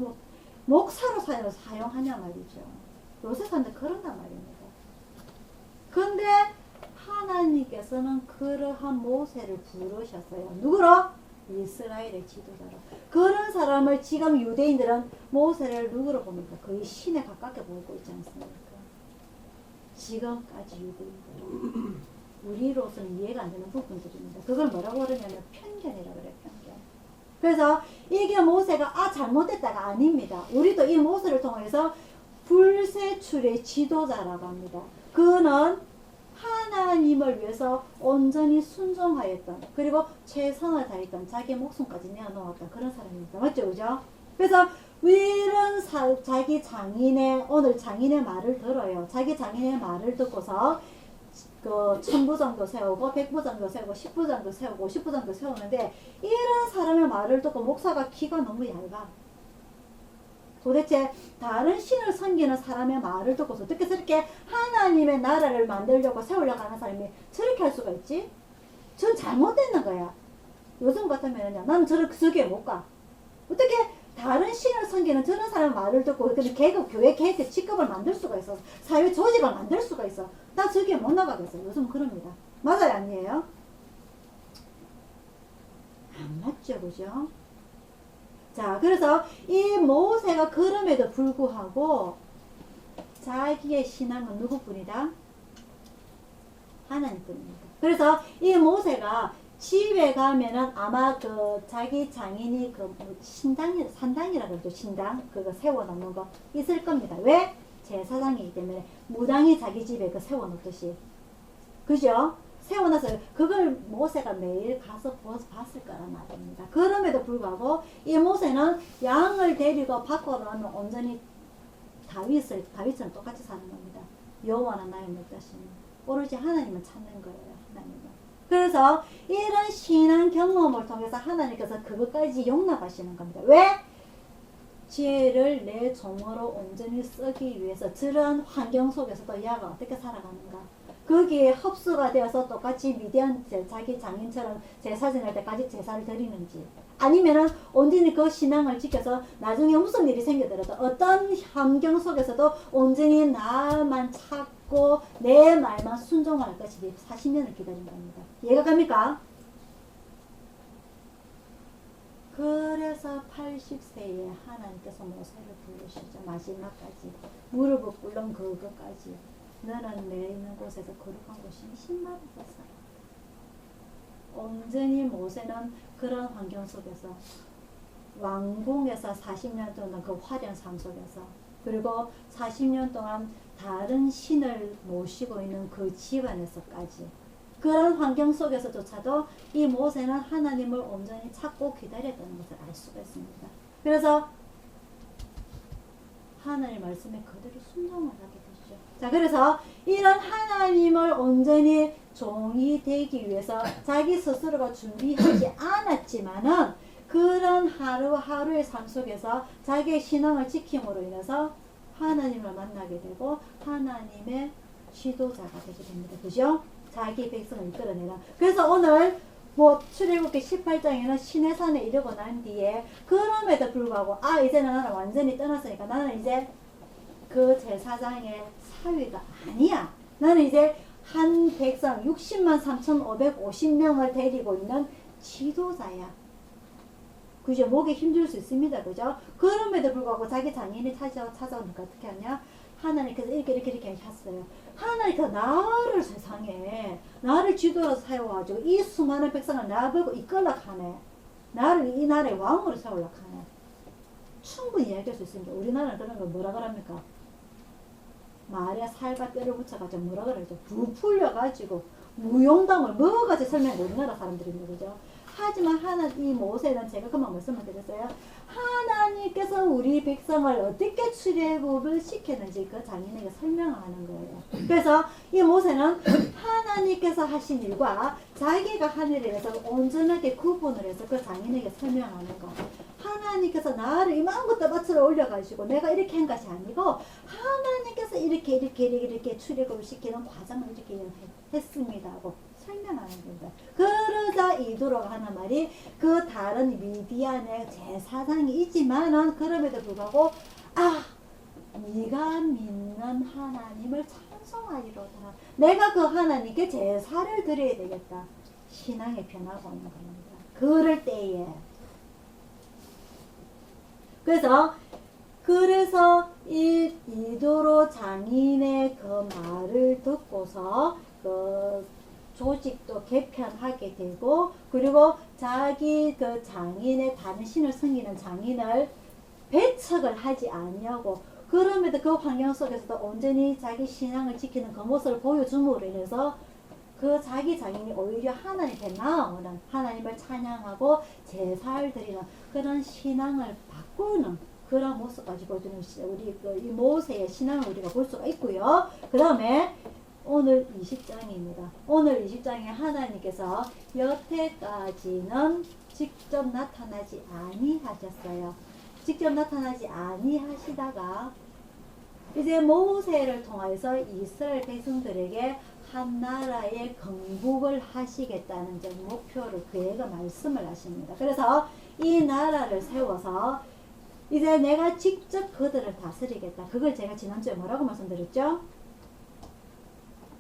목사로 사용하냐 말이죠. 요새 사람들 그런단 말입니다. 근데 하나님께서는 그러한 모세를 부르셨어요. 누구로? 이스라엘의 지도자로. 그런 사람을 지금 유대인들은 모세를 누구로 봅니까? 거의 신에 가깝게 보고 있지 않습니까? 지금까지 유대인들은 우리로서는 이해가 안 되는 부분들입니다. 그걸 뭐라고 그러냐면 편견이라고 그래요. 편견. 그래서 이게 모세가 잘못됐다가 아닙니다. 우리도 이 모세를 통해서 불세출의 지도자라고 합니다. 그는 하나님을 위해서 온전히 순종하였던, 그리고 최선을 다했던, 자기 목숨까지 내어놓았던 그런 사람입니다. 맞죠? 그죠? 그래서 이런 자기 장인의, 오늘 장인의 말을 들어요. 자기 장인의 말을 듣고서 그 1000부장도 세우고 100부장도 세우고 10부장도 세우고 50부장도 세우는데, 이런 사람의 말을 듣고 목사가 귀가 너무 얇아. 도대체 다른 신을 섬기는 사람의 말을 듣고서 어떻게 저렇게 하나님의 나라를 만들려고 세우려고 하는 사람이 저렇게 할 수가 있지? 전 잘못됐는 거야. 요즘 같으면요, 나는 저기에 못 가. 어떻게 다른 신을 섬기는 저런 사람의 말을 듣고 교회 계획 직급을 만들 수가 있어. 사회 조직을 만들 수가 있어. 나 저기에 못 나가겠어요. 요즘 그럽니다. 맞아요, 아니에요? 안 맞죠, 그죠? 자, 그래서 이 모세가 그럼에도 불구하고 자기의 신앙은 누구뿐이다? 하나님뿐입니다. 그래서 이 모세가 집에 가면은 아마 그 자기 장인이 그 산당이라 그러죠. 신당 그거 세워놓는 거 있을 겁니다. 왜? 제사장이기 때문에 무당이 자기 집에 그 세워놓듯이. 그죠? 세워놔서 그걸 모세가 매일 가서 봤을 거란 말입니다. 그럼에도 불구하고 이 모세는 양을 데리고 밖으로 나면 온전히 다윗처럼 똑같이 사는 겁니다. 여호와는 나의 목자시니 오로지 하나님은 찾는 거예요. 하나님은. 그래서 이런 신앙 경험을 통해서 하나님께서 그것까지 용납하시는 겁니다. 왜? 지혜를 내 종으로 온전히 쓰기 위해서 저런 환경 속에서도 야가 어떻게 살아가는가. 거기에 흡수가 되어서 똑같이 미디안 자기 장인처럼 제사 지낼 때까지 제사를 드리는지, 아니면은 온전히 그 신앙을 지켜서 나중에 무슨 일이 생기더라도 어떤 환경 속에서도 온전히 나만 찾고 내 말만 순종할 것이지 40년을 기다린 겁니다. 이해가 갑니까? 그래서 80세에 하나님께서 모세를 부르시죠. 마지막까지 무릎을 꿇는 그것까지 너는 내 있는 곳에서 거룩한 곳이 10만을 뺐어요. 온전히 모세는 그런 환경 속에서 왕궁에서 40년 동안 그 화려한 삶 속에서 그리고 40년 동안 다른 신을 모시고 있는 그 집안에서까지 그런 환경 속에서조차도 이 모세는 하나님을 온전히 찾고 기다렸다는 것을 알 수가 있습니다. 그래서 하나님 말씀에 그대로 순종을 하게 되죠. 자, 그래서 이런 하나님을 온전히 종이 되기 위해서 자기 스스로가 준비하지 않았지만은 그런 하루하루의 삶 속에서 자기의 신앙을 지킴으로 인해서 하나님을 만나게 되고 하나님의 지도자가 되게 됩니다. 그죠? 자기 백성을 이끌어내라. 그래서 오늘 출애굽기 18장에는 시내산에 이르고 난 뒤에 그럼에도 불구하고 이제는 나는 완전히 떠났으니까 나는 이제 그 제사장의 사위가 아니야. 나는 이제 한 백성 60만 3,550명을 데리고 있는 지도자야. 그죠? 목에 힘줄 수 있습니다. 그죠? 그럼에도 불구하고 자기 장인이 찾아오니까 어떻게 하냐? 하나님께서 이렇게 하셨어요. 하나님께서 나를 세상에 나를 지도로 세워가지고 이 수많은 백성을 나보고 이끌라 하네. 나를 이 나라의 왕으로 세우려 하네. 충분히 이야기할 수 있습니다. 우리나라는 그런 걸 뭐라 그럽니까? 말에 살과 뼈를 붙여가지고 뭐라 그러죠? 부풀려가지고 무용담을 뭐가지 설명해 우리나라 사람들입니다. 그죠? 하지만 이 모세는 제가 그만 말씀을 드렸어요. 하나님께서 우리 백성을 어떻게 출애굽을 시켰는지 그 장인에게 설명하는 거예요. 그래서 이 모세는 하나님께서 하신 일과 자기가 한 일에 대해서 온전하게 구분을 해서 그 장인에게 설명하는 거. 하나님께서 나를 이만큼 떠받쳐 올려가지고 내가 이렇게 한 것이 아니고 하나님께서 이렇게 출애굽을 시키는 과정을 이렇게 했습니다 하고 설명하는 겁니다. 그러자 이도록 하는 말이 그 다른 미디안의 제사장이 있지만은 그럼에도 불구하고 네가 믿는 하나님을 찬송하리로다. 내가 그 하나님께 제사를 드려야 되겠다. 신앙의 변화가 오는 겁니다. 그럴 때에 그래서 이 이도로 장인의 그 말을 듣고서 그 조직도 개편하게 되고 그리고 자기 그 장인의 다른 신을 섬기는 장인을 배척을 하지 아니하고 그럼에도 그 환경 속에서도 온전히 자기 신앙을 지키는 그 모습을 보여줌으로 인해서 그 자기 장인이 오히려 하나님께 나아오는 하나님을 찬양하고 제사를 드리는 그런 신앙을 바꾸는 그런 모습까지 보여주는 우리 이 모세의 신앙을 우리가 볼 수가 있고요. 그 다음에 오늘 20장입니다. 오늘 20장에 하나님께서 여태까지는 직접 나타나지 아니하셨어요. 직접 나타나지 아니하시다가 이제 모세를 통해서 이스라엘 백성들에게 한 나라의 건국을 하시겠다는 목표를 그애가 말씀을 하십니다. 그래서 이 나라를 세워서 이제 내가 직접 그들을 다스리겠다. 그걸 제가 지난주에 뭐라고 말씀드렸죠?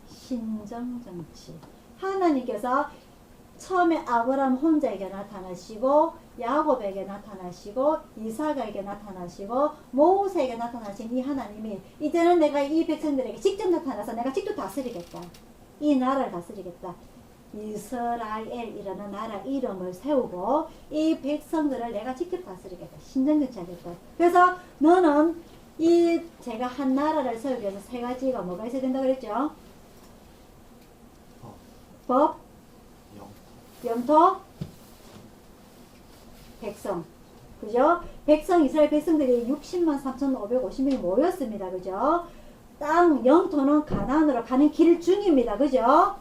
신정정치. 하나님께서 처음에 아브라함 혼자에게 나타나시고 야곱에게 나타나시고 이삭에게 나타나시고 모세에게 나타나신 이 하나님이 이제는 내가 이 백성들에게 직접 나타나서 내가 직접 다스리겠다. 이 나라를 다스리겠다. 이스라엘이라는 나라 이름을 세우고 이 백성들을 내가 직접 다스리겠다. 신정정치하겠다. 그래서 너는 제가 한 나라를 세우기 위해서 세 가지가 뭐가 있어야 된다고 그랬죠? 법, 영토, 백성. 그죠? 이스라엘 백성들이 60만 3,550명이 모였습니다. 그죠? 땅, 영토는 가나안으로 가는 길 중입니다. 그죠?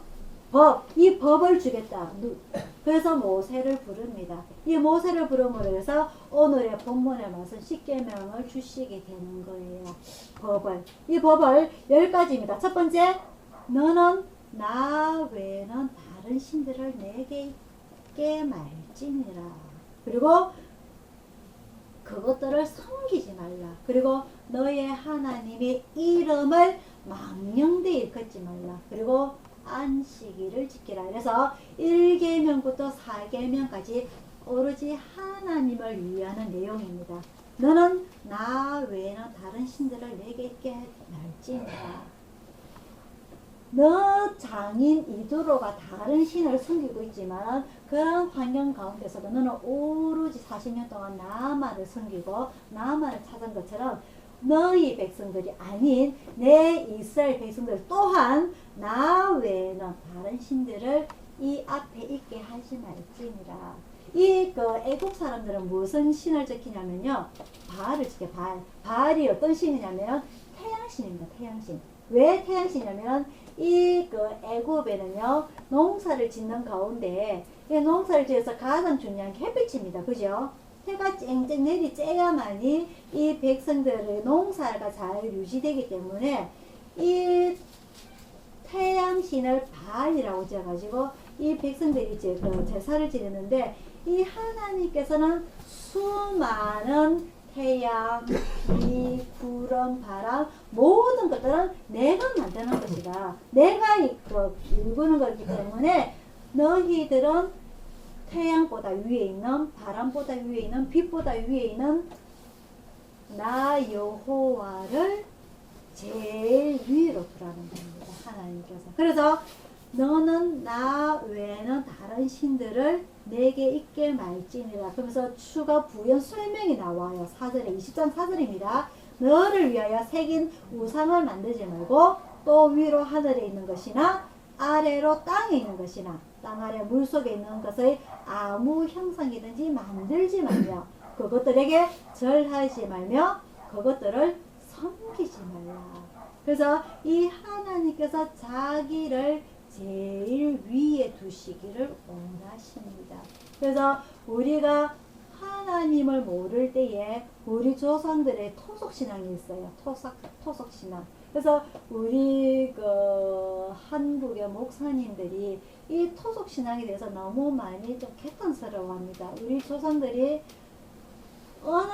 이 법을 주겠다. 그래서 모세를 부릅니다. 이 모세를 부름으로 해서 오늘의 본문의 말씀 10계명을 주시게 되는 거예요. 이 법을 10가지입니다. 첫 번째, 너는 나 외에는 다른 신들을 내게 있게 말지니라. 그리고 그것들을 섬기지 말라. 그리고 너의 하나님의 이름을 망령되이 일컫지 말라. 그리고 안식일을 지키라. 그래서 1계명부터 4계명까지 오로지 하나님을 위하는 내용입니다. 너는 나 외에는 다른 신들을 내게 있게 말지니라. 너 장인 이두로가 다른 신을 섬기고 있지만 그런 환경 가운데서도 너는 오로지 40년 동안 나만을 섬기고 나만을 찾은 것처럼 너희 백성들이 아닌 내 이스라엘 백성들 또한 나 외에는 다른 신들을 이 앞에 있게 하지 말지니라. 이 애국 사람들은 무슨 신을 지키냐면요, 바알을 지켜. 바알이 어떤 신이냐면 태양신입니다. 태양신. 왜 태양신이냐면 이 애굽에는요 농사를 짓는 가운데 이 농사를 지어서 가장 중요한 게 햇빛입니다. 그죠? 해가 쨍쨍 내리쬐야만이 이 백성들의 농사가 잘 유지되기 때문에 이 태양신을 바알이라고 지어가지고 이 백성들이 이제 제사를 지내는데, 이 하나님께서는 수많은 태양, 비, 구름, 바람 모든 것들은 내가 만드는 것이다. 내가 일구는 거기 때문에 너희들은 태양보다 위에 있는, 바람보다 위에 있는, 빛보다 위에 있는 나 여호와를 제일 위로 두라는 겁니다. 하나님께서. 그래서 너는 나 외에는 다른 신들을 내게 있게 말지니라. 그러면서 추가 부연 설명이 나와요. 4절에 20장 4절입니다. 너를 위하여 새긴 우상을 만들지 말고 또 위로 하늘에 있는 것이나 아래로 땅에 있는 것이나 땅 아래 물속에 있는 것의 아무 형상이든지 만들지 말며 그것들에게 절하지 말며 그것들을 섬기지 말라. 그래서 이 하나님께서 자기를 제일 위에 두시기를 원하십니다. 그래서 우리가 하나님을 모를 때에 우리 조상들의 토속신앙이 있어요. 토속신앙. 그래서 우리 한국의 목사님들이 이 토속신앙에 대해서 너무 많이 좀 개탄스러워합니다. 우리 조상들이 어느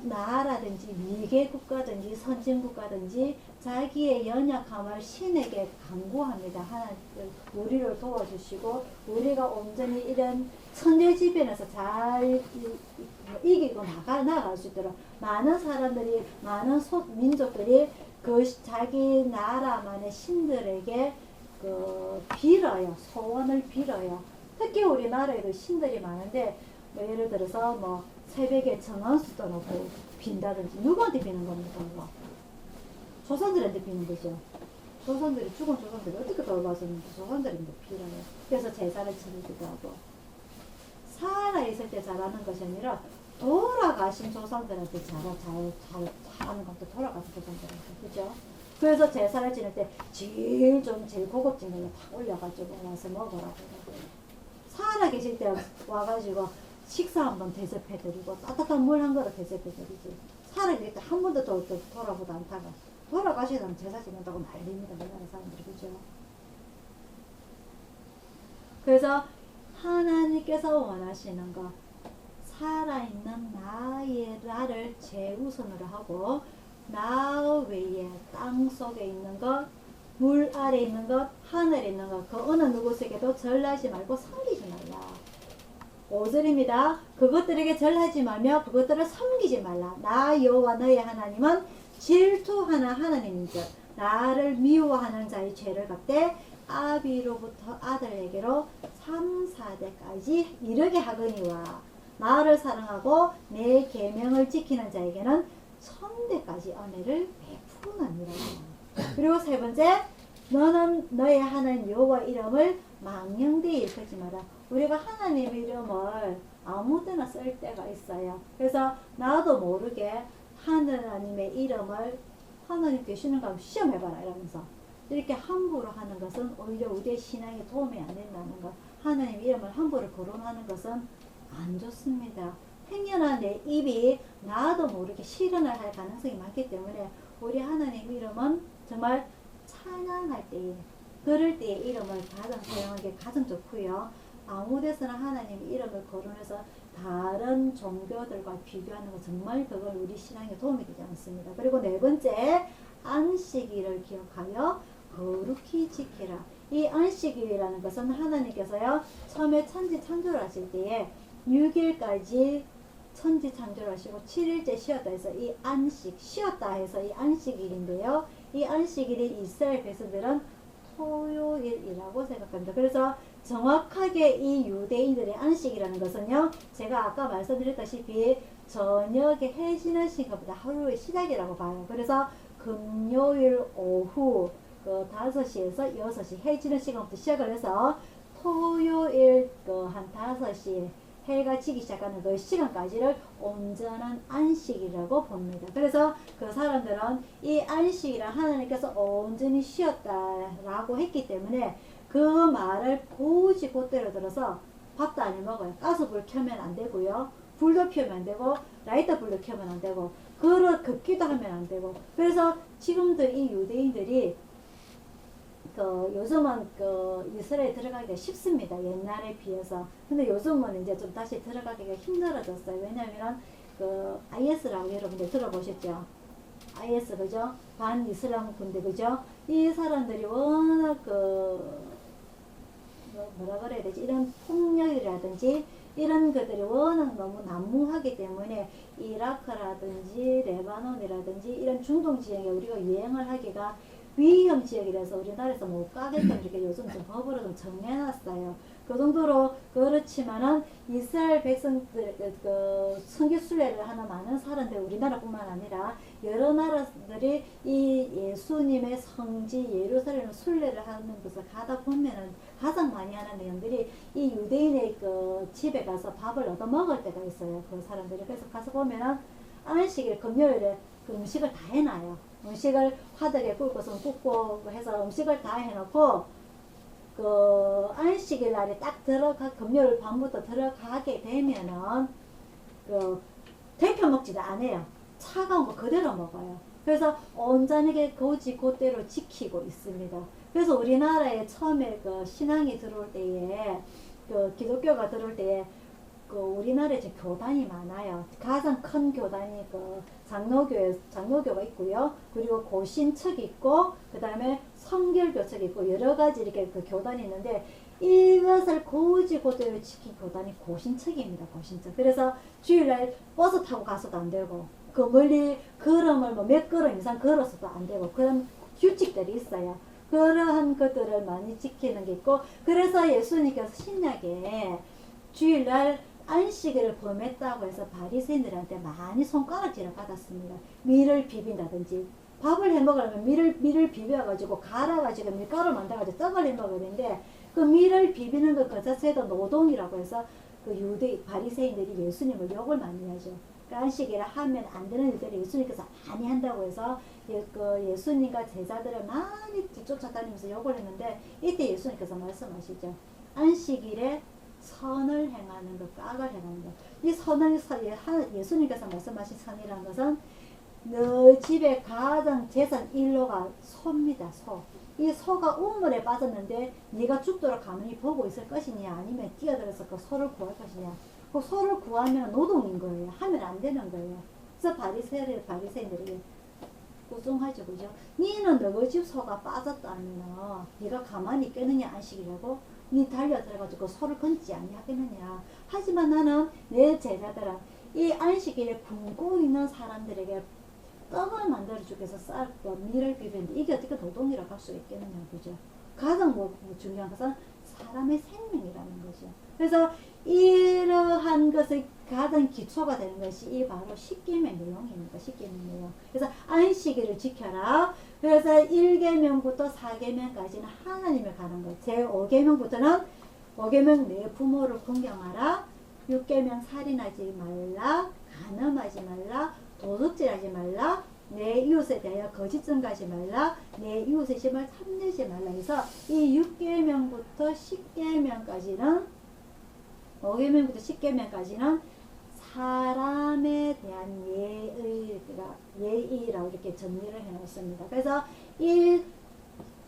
나라든지 미개 국가든지 선진 국가든지 자기의 연약함을 신에게 간구합니다. 하나님 우리를 도와주시고 우리가 온전히 이런 천재지변에서 잘 이기고 나갈 수 있도록 많은 사람들이, 많은 민족들이 자기 나라만의 신들에게 빌어요. 소원을 빌어요. 특히 우리나라에도 신들이 많은데 예를 들어서 새벽에 정원수도 놓고 빈다든지 누구한테 비는 겁니까? 조상들한테 비는 거죠. 조상들이, 죽은 조상들이 어떻게 돌봐줬는지 조상들한테 빌어요. 그래서 제사를 지내기도 하고. 살아있을 때 잘하는 것이 아니라 돌아가신 조상들한테 잘하는 것도 돌아가신 조상들한테, 그죠? 그래서 제사를 지낼 때 제일 고급진 걸로 탁 올려가지고 와서 먹으라고. 살아계실 때 와가지고 식사 한번 대접해드리고 따뜻한 물 한 그릇 대접해드리지. 살아계실 때 한 번도 돌아보도 않다가 돌아가시면 제사 지낸다고 난립니다. 우리나라 사람들이. 그죠? 그래서 하나님께서 원하시는 것, 살아있는 나를 최우선으로 하고 나 외에 땅 속에 있는 것, 물 아래 있는 것, 하늘에 있는 것, 그 어느 누구에게도 절하지 말고 섬기지 말라. 5절입니다. 그것들에게 절하지 말며 그것들을 섬기지 말라. 나 여호와 너의 하나님은 질투하는 하나님인즉 나를 미워하는 자의 죄를 갚되 아비로부터 아들에게로 3, 4대까지 이르게 하거니와 나를 사랑하고 내 계명을 지키는 자에게는 1000대까지 은혜를 베푸느니라. 그리고 세 번째, 너는 너의 하나님 여호와 이름을 망령되이 일컫지 마라. 우리가 하나님의 이름을 아무데나 쓸 때가 있어요. 그래서 나도 모르게 하나님의 이름을 하나님 계시는가 시험해봐라 이러면서 이렇게 함부로 하는 것은 오히려 우리의 신앙에 도움이 안 된다는 것. 하나님 이름을 함부로 거론하는 것은 안 좋습니다. 행여나 내 입이 나도 모르게 실현을 할 가능성이 많기 때문에 우리 하나님 이름은 정말 찬양할 때에, 그럴 때에 이름을 가장 사용하기 가장 좋고요. 아무 데서나 하나님 이름을 거론해서 다른 종교들과 비교하는 거 정말 그건 우리 신앙에 도움이 되지 않습니다. 그리고 네 번째, 안식일을 기억하여 거룩히 지키라. 이 안식일이라는 것은 하나님께서요 처음에 천지 창조를 하실 때에 6일까지 천지 창조를 하시고 7일째 쉬었다 해서 이 안식, 쉬었다 해서 이 안식일인데요. 이 안식일이 이스라엘 백성들은 토요일이라고 생각합니다. 그래서 정확하게 이 유대인들의 안식이라는 것은요, 제가 아까 말씀드렸다시피 저녁에 해 지는 시간보다 하루의 시작이라고 봐요. 그래서 금요일 오후 그 5시에서 6시 해 지는 시간부터 시작을 해서 토요일 한 5시 해가 지기 시작하는 그 시간까지를 온전한 안식이라고 봅니다. 그래서 그 사람들은 이 안식이라 하나님께서 온전히 쉬었다라고 했기 때문에 그 말을 고지 곧대로 들어서 밥도 안 해 먹어요. 가스불 켜면 안 되고요. 불도 켜면 안 되고 라이터 불도 켜면 안 되고 걷기도 하면 안 되고. 그래서 지금도 이 유대인들이 요즘은 이스라엘에 들어가기가 쉽습니다. 옛날에 비해서. 근데 요즘은 이제 좀 다시 들어가기가 힘들어졌어요. 왜냐면 IS라고 여러분들 들어보셨죠? IS 그죠? 반 이슬람 군대 그죠? 이 사람들이 워낙 뭐라 그래야 되지? 이런 폭력이라든지 이런 것들이 워낙 너무 난무하기 때문에 이라크라든지 레바논이라든지 이런 중동 지역에 우리가 유행을 하기가 위험 지역이라서 우리나라에서 못 가게끔 이렇게 요즘 좀 법으로 좀 정해놨어요. 그 정도로 그렇지만은 이스라엘 백성들 성교순례를 하는 많은 사람들 우리나라뿐만 아니라 여러 나라들이 이 예수님의 성지 예루살렘 순례를 하는 곳을 가다 보면은 가장 많이 하는 내용들이 이 유대인의 집에 가서 밥을 얻어 먹을 때가 있어요. 그 사람들이. 그래서 가서 보면은 안식일 금요일에 음식을 다 해놔요. 음식을 화덕에 굽고서 굽고 해서 음식을 다 해놓고 안식일 날에 딱 금요일 밤부터 들어가게 되면은 데펴 먹지도 않아요. 차가운 거 그대로 먹어요. 그래서 온전하게 고지 곧대로 지키고 있습니다. 그래서 우리나라에 처음에 신앙이 들어올 때에 기독교가 들어올 때에 우리나라에 이제 교단이 많아요. 가장 큰 교단이 장로교가 있고요. 그리고 고신척이 있고, 그 다음에 성결교척이 있고, 여러 가지 이렇게 교단이 있는데, 이것을 고지 곧대로 지킨 교단이 고신척입니다. 고신척. 그래서 주일날 버스 타고 가서도 안 되고, 멀리 걸음을 몇 걸음 이상 걸어서도 안 되고, 그런 규칙들이 있어요. 그러한 것들을 많이 지키는 게 있고, 그래서 예수님께서 신약에 주일날 안식일을 범했다고 해서 바리새인들한테 많이 손가락질을 받았습니다. 밀을 비빈다든지 밥을 해 먹으려면 밀을 비벼가지고 갈아가지고 밀가루 만들어가지고 떡을 해 먹어야 되는데 그 밀을 비비는 것 그 자체도 노동이라고 해서 바리새인들이 예수님을 욕을 많이 하죠. 안식일을 하면 안 되는 일들을 예수님께서 많이 한다고 해서 예수님과 제자들을 많이 뒤쫓아다니면서 욕을 했는데 이때 예수님께서 말씀하시죠. 안식일에 선을 행하는 것, 악을 행하는 것. 이 선을 예수님께서 말씀하신 선이라는 것은 너 집에 가장 재산 1호가 소입니다. 소. 이 소가 우물에 빠졌는데 네가 죽도록 가만히 보고 있을 것이냐 아니면 뛰어들어서 그 소를 구할 것이냐. 그 소를 구하면 노동인 거예요. 하면 안 되는 거예요. 그래서 바리새인들이 고통하죠. 그죠? 니는 너희 집 소가 빠졌다면 네가 가만히 있겠느냐 안식이라고? 니 달려들어가지고 소를 건지 아니하겠느냐. 하지만 나는 내 제자들은 이 안식일에 굶고 있는 사람들에게 떡을 만들어주기 위해서 밀을 비비는데 이게 어떻게 노동이라고 할 수 있겠느냐. 그죠? 가장 중요한 것은 사람의 생명이라는 거죠. 그래서 이러한 것의 가장 기초가 되는 것이 이 바로 십계명 내용입니다. 십계명 내용. 그래서 안식일을 지켜라. 그래서 1계명부터 4계명까지는 하나님을 가는 것. 제5계명부터는 5계명 내 부모를 공경하라. 6계명 살인하지 말라. 간음하지 말라. 도둑질하지 말라. 내 이웃에 대하여 거짓 증거하지 말라. 내 이웃의 집을 탐내지 말라 해서 이 6계명부터 10계명까지는 5계명부터 10계명까지는 사람에 대한 예의라고 이렇게 정리를 해놓습니다. 그래서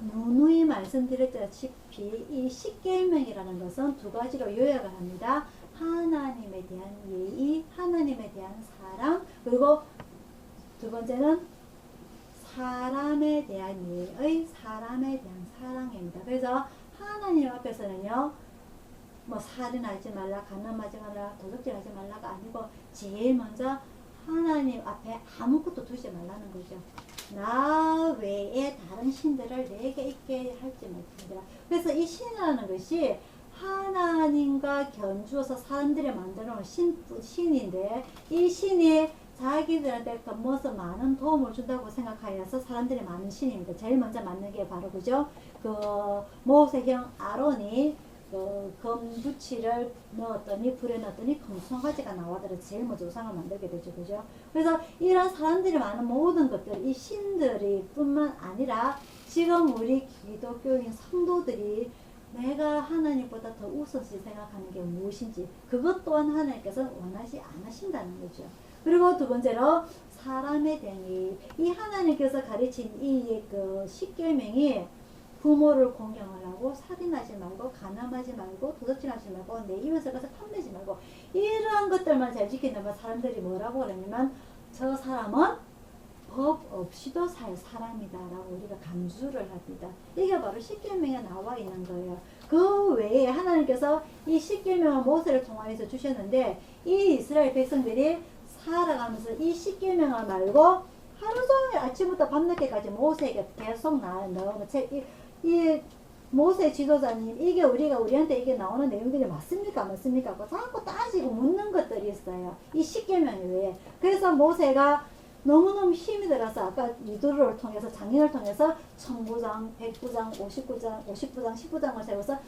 누누이 말씀드렸다시피 이 10계명이라는 것은 두 가지로 요약을 합니다. 하나님에 대한 예의, 하나님에 대한 사랑, 그리고 두 번째는 사람에 대한 예의, 사람에 대한 사랑입니다. 그래서 하나님 앞에서는요, 뭐 살인하지 말라, 가늠하지 말라, 도둑질하지 말라가 아니고 제일 먼저 하나님 앞에 아무것도 두지 말라는 거죠. 나 외에 다른 신들을 내게 있게 할지 못하더라. 그래서 이 신이라는 것이 하나님과 견주어서 사람들이 만들어 놓은 신인데, 이 신이 자기들한테 무엇을 많은 도움을 준다고 생각하여서 사람들이 많은 신입니다. 제일 먼저 만든 게 바로 그죠? 그 모세형 아론이 그 금부치를 넣었더니 불에 넣었더니 금송아지가 나와더라. 제일 먼저 우상을 만들게 되죠, 그죠? 그래서 이런 사람들이 많은 모든 것들, 이 신들이 뿐만 아니라 지금 우리 기독교인 성도들이 내가 하나님보다 더 우선시 생각하는 게 무엇인지 그것 또한 하나님께서 원하지 않으신다는 거죠. 그리고 두 번째로 사람에 대한 이 하나님께서 가르친 이 그 십계명이 부모를 공경하라고, 살인하지 말고, 가늠하지 말고, 도둑질하지 말고, 내 이웃을 가서 탐내지 말고, 이러한 것들만 잘 지킨다면 사람들이 뭐라고 그러냐면 저 사람은 법 없이도 살 사람이다라고 우리가 감수를 합니다. 이게 바로 십계명에 나와 있는 거예요. 그 외에 하나님께서 이 십계명을 모세를 통하여서 주셨는데, 이 이스라엘 백성들이 살아가면서 이 십계명을 말고 하루 종일 아침부터 밤늦게까지 모세에게 계속 나오는 책, 이 모세 지도자님, 이게 우리한테 이게 나오는 내용들이 맞습니까? 맞습니까? 자꾸 따지고 묻는 것들이 있어요. 이 십계명 외에. 그래서 모세가 너무너무 힘이 들어서 아까 이도를 통해서, 장인을 통해서 1000부장, 100부장, 59장, 50부장, 10부장을 세워서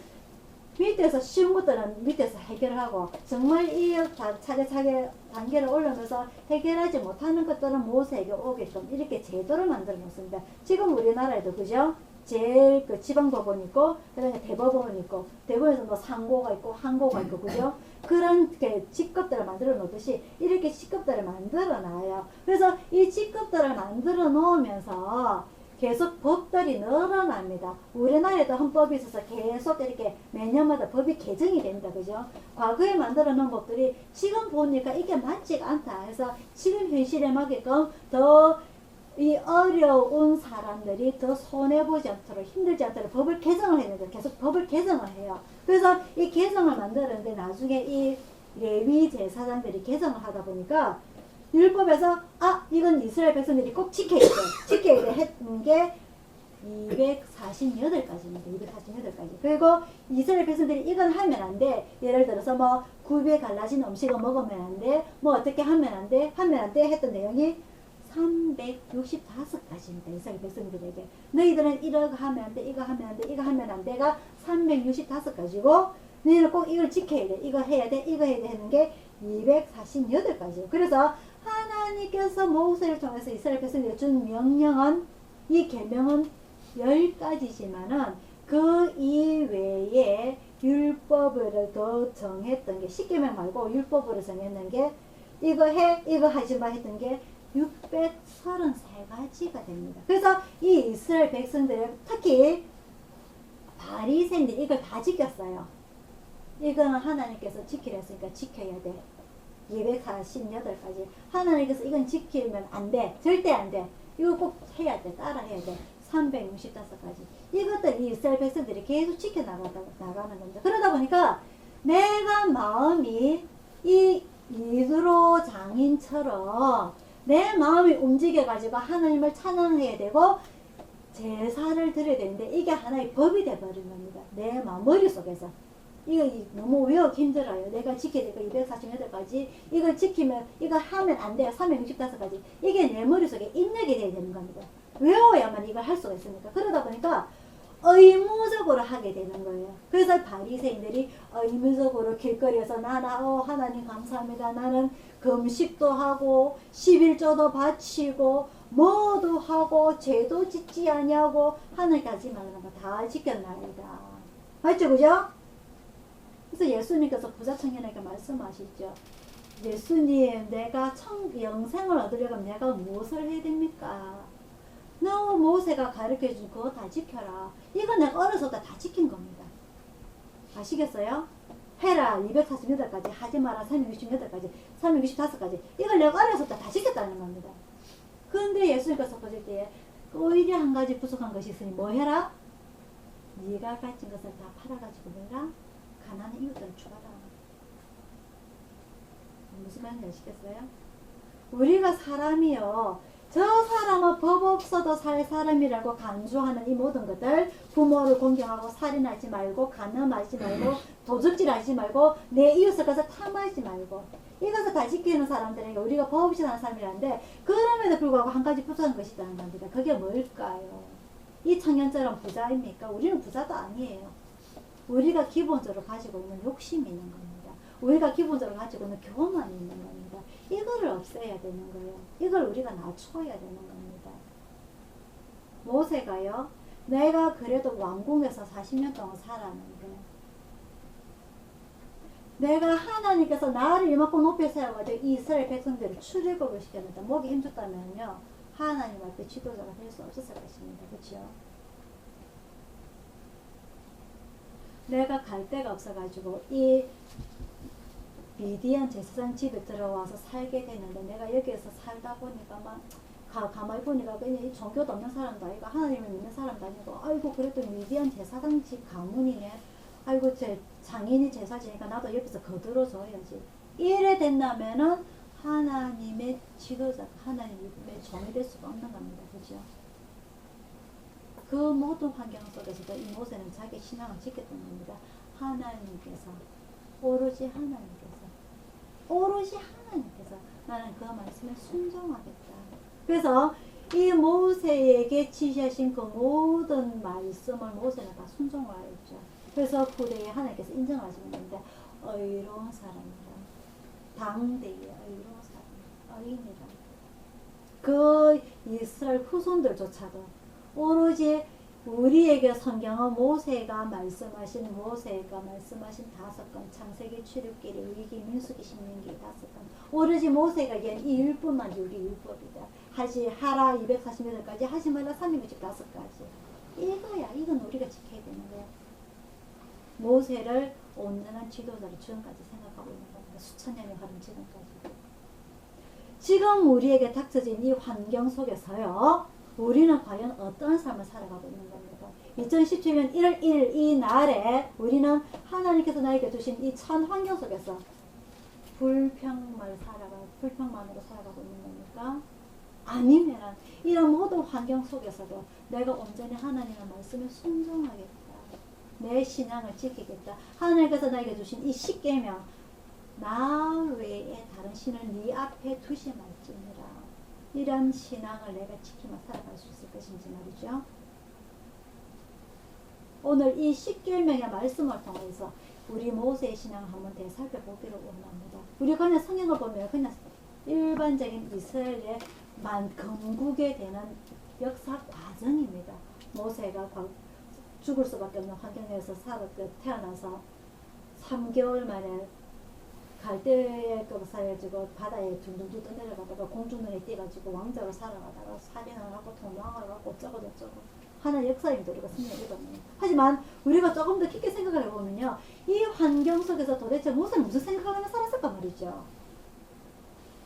밑에서 쉬운 것들은 밑에서 해결하고, 정말 이 차례차례 단계를 올리면서 해결하지 못하는 것들은 모세에게 오게끔 이렇게 제도를 만들어 놓습니다. 지금 우리나라에도 그죠? 제일 그 지방법원 있고, 그다음에 대법원 있고, 대법원에서 뭐 상고가 있고 항고가 있고, 그죠? 그런 직급들을 만들어 놓듯이 이렇게 직급들을 만들어 놔요. 그래서 이 직급들을 만들어 놓으면서 계속 법들이 늘어납니다. 우리나라에도 헌법이 있어서 계속 이렇게 매년마다 법이 개정이 됩니다. 그죠? 과거에 만들어 놓은 법들이 지금 보니까 이게 맞지가 않다 해서 지금 현실에 맞게끔 더 이 어려운 사람들이 더 손해보지 않도록, 힘들지 않도록 법을 개정을 해야 돼요. 계속 법을 개정을 해요. 그래서 이 개정을 만드는데 나중에 이 레위 제사장들이 개정을 하다 보니까 율법에서 이건 이스라엘 백성들이 꼭 지켜야 돼 했던 게 248가지입니다. 248가지. 그리고 이스라엘 백성들이 이건 하면 안 돼. 예를 들어서 뭐 굽에 갈라진 음식을 먹으면 안 돼. 뭐 어떻게 하면 안 돼. 했던 내용이 365가지입니다. 이스라엘 백성들에게. 너희들은 이거 하면 안 돼. 이거 하면 안 돼. 이거 하면 안 돼가 365가지고 너희는 꼭 이걸 지켜야 돼. 이거 해야 돼. 이거 해야 돼 하는 게 248가지예요. 그래서 하나님께서 모세를 통해서 이스라엘 백성들에게 준 명령은, 이 계명은 10가지지만은 그 이외에 율법을 더 정했던 게, 십계명 말고 율법으로 정했는 게 이거 해, 이거 하지 마 했던 게 633가지가 됩니다. 그래서 이 이스라엘 백성들, 특히 바리새인들이 이걸 다 지켰어요. 이거는 하나님께서 지키라 했으니까 지켜야 돼. 248가지. 하나님께서 이건 지키면 안 돼. 절대 안 돼. 이거 꼭 해야 돼. 따라 해야 돼. 365가지. 이것들 이 이스라엘 백성들이 계속 지켜나가는 겁니다. 그러다 보니까 내가 마음이 이 이드로 장인처럼 내 마음이 움직여가지고 하나님을 찬양해야 되고 제사를 드려야 되는데 이게 하나의 법이 돼버린 겁니다. 내 마음, 머릿속에서. 이거 너무 외우기 힘들어요. 내가 지켜야 될 거 248가지. 이걸 지키면, 이거 하면 안 돼요. 365가지. 이게 내 머릿속에 입력이 돼야 되는 겁니다. 외워야만 이걸 할 수가 있으니까. 그러다 보니까 의무적으로 하게 되는 거예요. 그래서 바리새인들이 의무적으로 길거리에서 하나님 감사합니다. 나는 금식도 하고 11조도 바치고 뭐도 하고 죄도 짓지 아니하고 하나님께 하지 말라는 거 다 지켰나이다. 맞죠? 그죠? 그래서 예수님께서 부자 청년에게 말씀하시죠. 예수님, 내가 영생을 얻으려면 내가 무엇을 해야 됩니까? 너 모세가 가르쳐준 그거 다 지켜라. 이거 내가 어려서 다 지킨 겁니다. 아시겠어요? 해라 248가지, 하지 마라 368가지, 365가지. 이걸 내가 어려서 다 지켰다는 겁니다. 그런데 예수님께서 보실 때에 오히려 한 가지 부족한 것이 있으니 뭐 해라? 네가 가진 것을 다 팔아가지고 내라. 가난한 이웃들을 죽어라. 무슨 말인지 아시겠어요? 우리가 사람이요, 저 사람은 법 없어도 살 사람이라고 간주하는 이 모든 것들, 부모를 공경하고 살인하지 말고 간음하지 말고 도적질하지 말고 내 이웃을 가서 탐하지 말고 이것을 다 지키는 사람들에게 우리가 법 없이 사는 사람이라는데, 그럼에도 불구하고 한 가지 부족한 것이 있다는 겁니다. 그게 뭘까요? 이 청년처럼 부자입니까? 우리는 부자도 아니에요. 우리가 기본적으로 가지고 있는 욕심이 있는 겁니다. 우리가 기본적으로 가지고 있는 교만이 있는 겁니다. 이거를 없애야 되는 거예요. 이걸 우리가 낮춰야 되는 겁니다. 모세가요, 내가 그래도 왕궁에서 40년 동안 살았는데, 내가 하나님께서 나를 이만큼 높여 세워가지고 이스라엘 백성들을 출애굽을 시켰는데 목이 힘줬다면요, 하나님 앞에 지도자가 될 수 없었을 것입니다. 그렇죠? 내가 갈 데가 없어가지고 이 미디안 제사장 집에 들어와서 살게 되는데, 내가 여기에서 살다 보니까 막 가만히 보니까 그냥 이 종교도 없는 사람도 아니고 하나님을 믿는 사람도 아니고, 아이고 그래도 미디안 제사장 집 가문이네, 아이고 제 장인이 제사 지니까 나도 옆에서 거들어줘야지, 이래 된다면은 하나님의 지도자, 하나님의 종이 될 수가 없는 겁니다. 그죠? 그 모든 환경 속에서도 이 모세는 자기 신앙을 지켰던 겁니다. 하나님께서, 오로지 하나님께서 나는 그 말씀에 순종하겠다. 그래서 이 모세에게 지시하신 그 모든 말씀을 모세는 다 순종하였죠. 그래서 후대에 하나님께서 인정하시는 건데, 의로운 사람이다. 당대의 의로운 사람, 의인이다. 그 이스라엘 후손들조차도 오로지 우리에게 성경은 모세가 말씀하신 5건, 창세기, 출애굽기, 레위기, 민수기, 신명기 5건, 오로지 모세가 얘기한 이 율법만 우리 율법이다. 하라 248가지, 하지 말라 365집 5가지. 이거야. 이건 우리가 지켜야 되는 거야. 모세를 온전한 지도자로 지금까지 생각하고 있는 겁니다. 수천 년이 흐른 지금까지. 지금 우리에게 닥쳐진 이 환경 속에서요, 우리는 과연 어떤 삶을 살아가고 있는 겁니까? 2017년 1월 1일 이 날에 우리는 하나님께서 나에게 주신 이 천 환경 속에서 불평만으로 살아가고 있는 겁니까? 아니면 이런 모든 환경 속에서도 내가 온전히 하나님의 말씀에 순종하겠다, 내 신앙을 지키겠다, 하나님께서 나에게 주신 이 십계명, 나 외에 다른 신을 네 앞에 두지 말지니라, 이런 신앙을 내가 지키며 살아갈 수 있을 것인지 말이죠. 오늘 이 십계명의 말씀을 통해서 우리 모세의 신앙을 한번 되살펴보기를 원합니다. 우리 그냥 성경을 보면 그냥 일반적인 이스라엘의 건국에 되는 역사 과정입니다. 모세가 죽을 수밖에 없는 환경에서 태어나서 3개월 만에 갈대의 사해지고 바다에 둥둥둥 떠내려가다가 공중눈에 띄가지고 왕자로 살아가다가 살인을 하고 도망을 하고 어쩌고저쩌고 하나의 역사입니다. 우리가 성경을 읽어보면. 하지만 우리가 조금 더 깊게 생각을 해보면요, 이 환경 속에서 도대체 모세는 무슨 생각을 하며 살았을까 말이죠.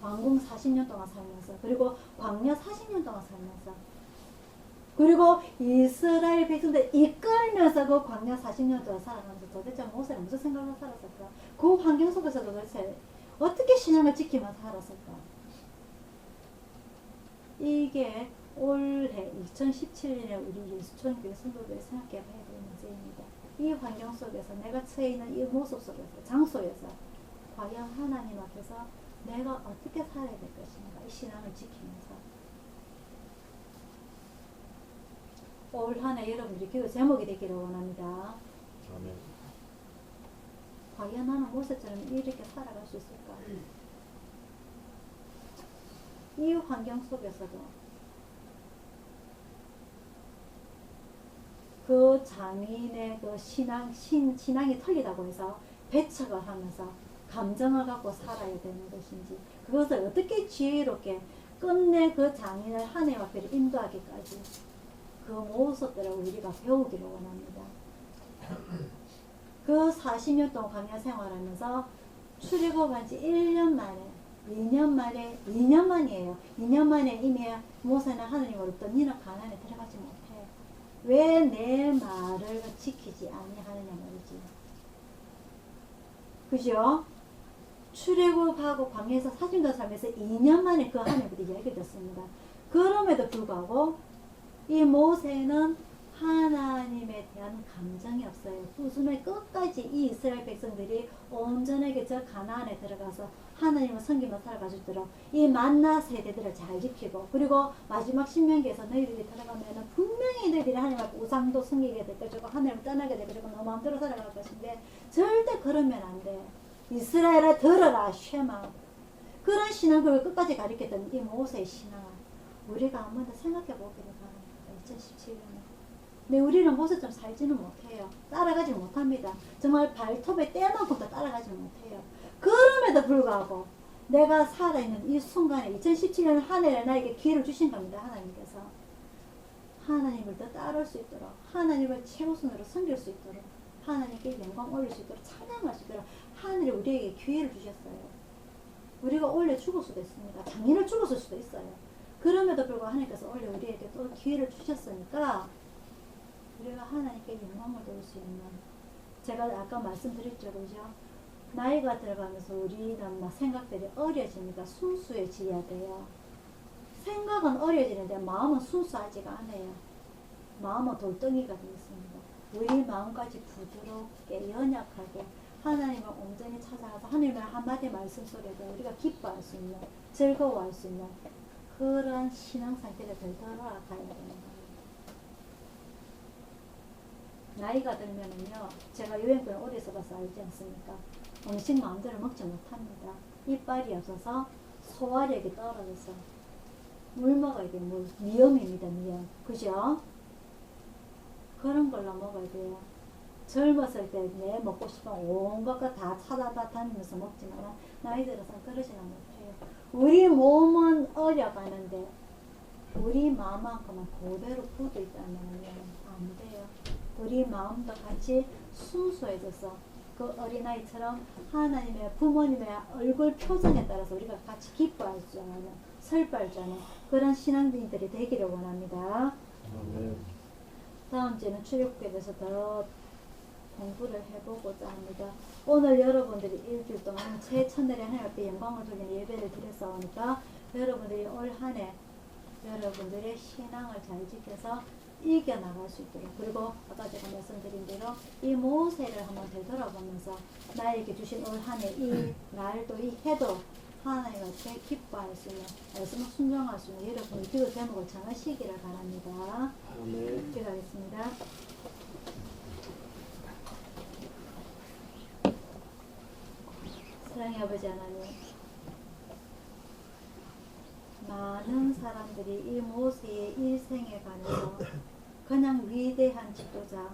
왕궁 40년 동안 살면서, 그리고 광야 40년 동안 살면서, 그리고 이스라엘 백성들 이끌면서 그 광야 40년 동안 살아가면서 도대체 모세는 무슨 생각을 살았을까? 그 환경 속에서 도대체 어떻게 신앙을 지키며 살았을까? 이게 올해 2017년에 우리 예수촌교회 성도들이 생각해 봐야 될 문제입니다. 이 환경 속에서 내가 처해 있는 이 모습 속에서, 장소에서 과연 하나님 앞에서 내가 어떻게 살아야 될 것인가? 이 신앙을 지키면서 올 한 해 여러분들이 기도 제목이 되기를 원합니다. 아멘. 과연 나는 모세처럼 이렇게 살아갈 수 있을까? 이 환경 속에서도 그 장인의 그 신앙이 틀리다고 해서 배척을 하면서 감정을 갖고 살아야 되는 것인지, 그것을 어떻게 지혜롭게 끝내 그 장인을 하나님 앞에 인도하기까지 그 모습들을 우리가 배우기를 원합니다. 그 40년 동안 광야 생활하면서 출애굽한 지 1년 만에, 2년 만이에요. 2년 만에 이미 모세는 하나님으로부터 니는 가나안에 들어가지 못해. 왜 내 말을 지키지 아니하느냐 말이지. 그죠? 출애굽하고 광야에서 40년 살면서 2년 만에 그 하나님부터 이야기를 듣습니다. 그럼에도 불구하고 이 모세는 하나님에 대한 감정이 없어요. 후순의 끝까지 이 이스라엘 백성들이 온전하게 저 가나안에 들어가서 하나님을 섬기며 살아갈 수 있도록 이 만나 세대들을 잘 지키고, 그리고 마지막 신명기에서 너희들이 들어가면은 분명히 너희들이 하나님 앞에 우상도 섬기게 될 것이고 하나님을 떠나게 될 것이고 너 마음대로 살아갈 것인데 절대 그러면 안 돼. 이스라엘아 들어라 쉐마. 그런 신앙을 끝까지 가르쳤던 이 모세의 신앙을 우리가 한 번 더 생각해 보기를 바랍니다. 2017년에. 근데 우리는 모세처럼 살지는 못해요. 따라가지 못합니다. 정말 발톱의 때만큼도 따라가지 못해요. 그럼에도 불구하고 내가 살아있는 이 순간에 2017년 한 해를 나에게 기회를 주신 겁니다. 하나님께서. 하나님을 더 따를 수 있도록, 하나님을 최우선으로 섬길 수 있도록, 하나님께 영광 올릴 수 있도록, 찬양할 수 있도록 하늘이 우리에게 기회를 주셨어요. 우리가 원래 죽을 수도 있습니다. 장인을 죽었을 수도 있어요. 그럼에도 불구하고 하나님께서 원래 우리에게 또 기회를 주셨으니까 우리가 하나님께 영광을 돌릴 수 있는, 제가 아까 말씀드렸죠, 그죠? 나이가 들어가면서 우리는 막 생각들이 어려지니까 순수해져야 돼요. 생각은 어려지는데 마음은 순수하지가 않아요. 마음은 돌덩이가 되어 있습니다. 우리 마음까지 부드럽게 연약하게 하나님을 온전히 찾아가서 하나님의 한마디 말씀 속에서 우리가 기뻐할 수 있는, 즐거워할 수 있는 그런 신앙 상태를 되돌아가야 되는 거예요. 나이가 들면은요, 제가 여행권을 어디서 가서 알지 않습니까? 음식 마음대로 먹지 못합니다. 이빨이 없어서 소화력이 떨어져서 물 먹어야 돼요. 물. 미염입니다. 미염. 그죠? 그런 걸로 먹어야 돼요. 젊었을 때 내 먹고 싶은 온갖 거 다 찾아다니면서 먹지만 나이 들어서는 그러지는 못해요. 우리 몸은 어려가는데 우리 마음만큼은 그대로 굳어 있다면 안 돼요. 우리 마음도 같이 순수해져서 그 어린아이처럼 하나님의 부모님의 얼굴 표정에 따라서 우리가 같이 기뻐할 줄 아는, 슬퍼할 줄 아는 그런 신앙인들이 되기를 원합니다. 다음 주에는 출애굽기에 대해서 더 공부를 해보고자 합니다. 오늘 여러분들이 일주일 동안 새 첫날에 하나님 앞에 영광을 돌리는 예배를 드렸사오니까 여러분들이 올 한 해 여러분들의 신앙을 잘 지켜서 이겨나갈 수 있도록, 그리고 아까 제가 말씀드린 대로 이 모세를 한번 되돌아보면서 나에게 주신 올 한 해 이 날도 이 해도 하나님 앞에 기뻐할 수 있는, 말씀을 순종할 수 있는 여러분의 기도 제목을 정하시기를 바랍니다. 기도하겠습니다. 사랑의 아버지 하나님, 많은 사람들이 이 모세의 일생에 관해서 그냥 위대한 지도자,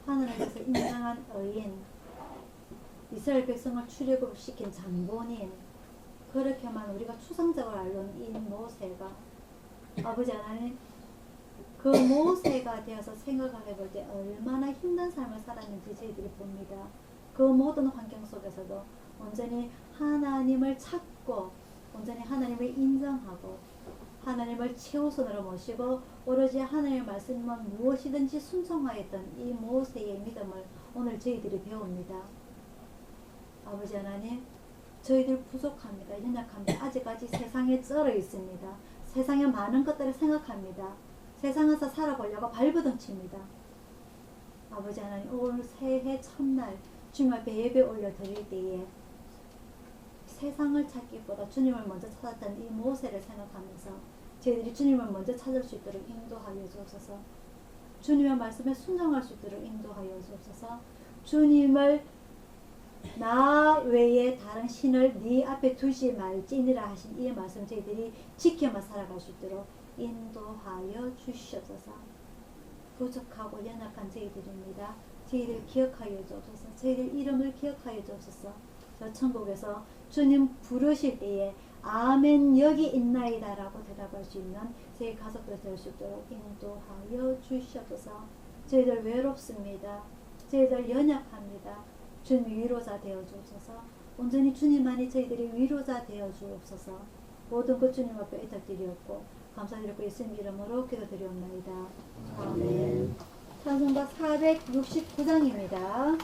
하나님께서 인정한 의인, 이스라엘 백성을 출애굽시킨 장본인, 그렇게만 우리가 추상적으로 알던 이 모세가, 아버지 하나님, 그 모세가 되어서 생각을 해볼 때 얼마나 힘든 삶을 살았는지 저희들이 봅니다. 그 모든 환경 속에서도 온전히 하나님을 찾고 온전히 하나님을 인정하고 하나님을 최우선으로 모시고 오로지 하나님의 말씀만 무엇이든지 순종하였던 이 모세의 믿음을 오늘 저희들이 배웁니다. 아버지 하나님, 저희들 부족합니다. 연약합니다. 아직까지 세상에 쩔어 있습니다. 세상의 많은 것들을 생각합니다. 세상에서 살아보려고 발버둥칩니다. 아버지 하나님, 올 새해 첫날 주님 앞에 예배 올려드릴 때에 세상을 찾기보다 주님을 먼저 찾았던 이 모세를 생각하면서 저희들이 주님을 먼저 찾을 수 있도록 인도하여 주옵소서. 주님의 말씀에 순종할 수 있도록 인도하여 주옵소서. 주님을 나 외에 다른 신을 네 앞에 두지 말지니라 하신 이 말씀 저희들이 지켜만 살아갈 수 있도록 인도하여 주시옵소서. 부족하고 연약한 저희들입니다. 저희들 기억하여 주옵소서. 저희들 이름을 기억하여 주옵소서. 저 천국에서 주님 부르실 때에 아멘 여기 있나이다 라고 대답할 수 있는 저희 가족들 될 수 있도록 인도하여 주시옵소서. 저희들 외롭습니다. 저희들 연약합니다. 주님 위로자 되어 주옵소서. 온전히 주님만이 저희들이 위로자 되어 주옵소서. 모든 것 주님 앞에 애탁드리옵고 감사드리고 예수님 이름으로 기도드리옵나이다. 아멘. 찬송가 469장입니다.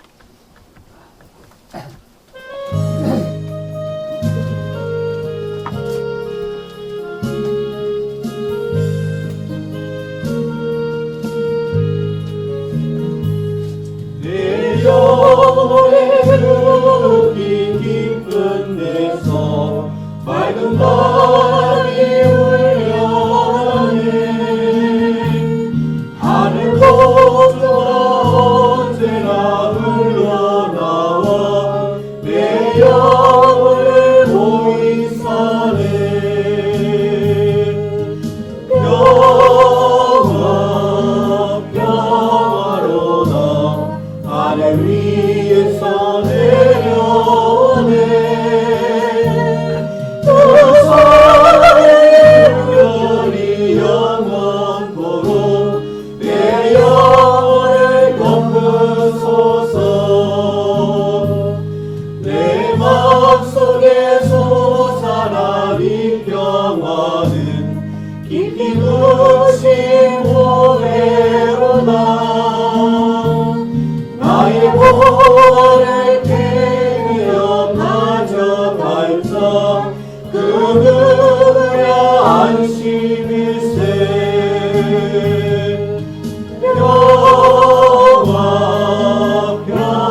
하늘 위에서 내려오네. 그 사랑의 물결이 영원토록 내 영혼을 덮으소서. 내 마음속에 솟아나는 평화는 깊이 묻힌 오해로다. 나의 보화를 캐며 가져갈자. 그 누구야 안심일세.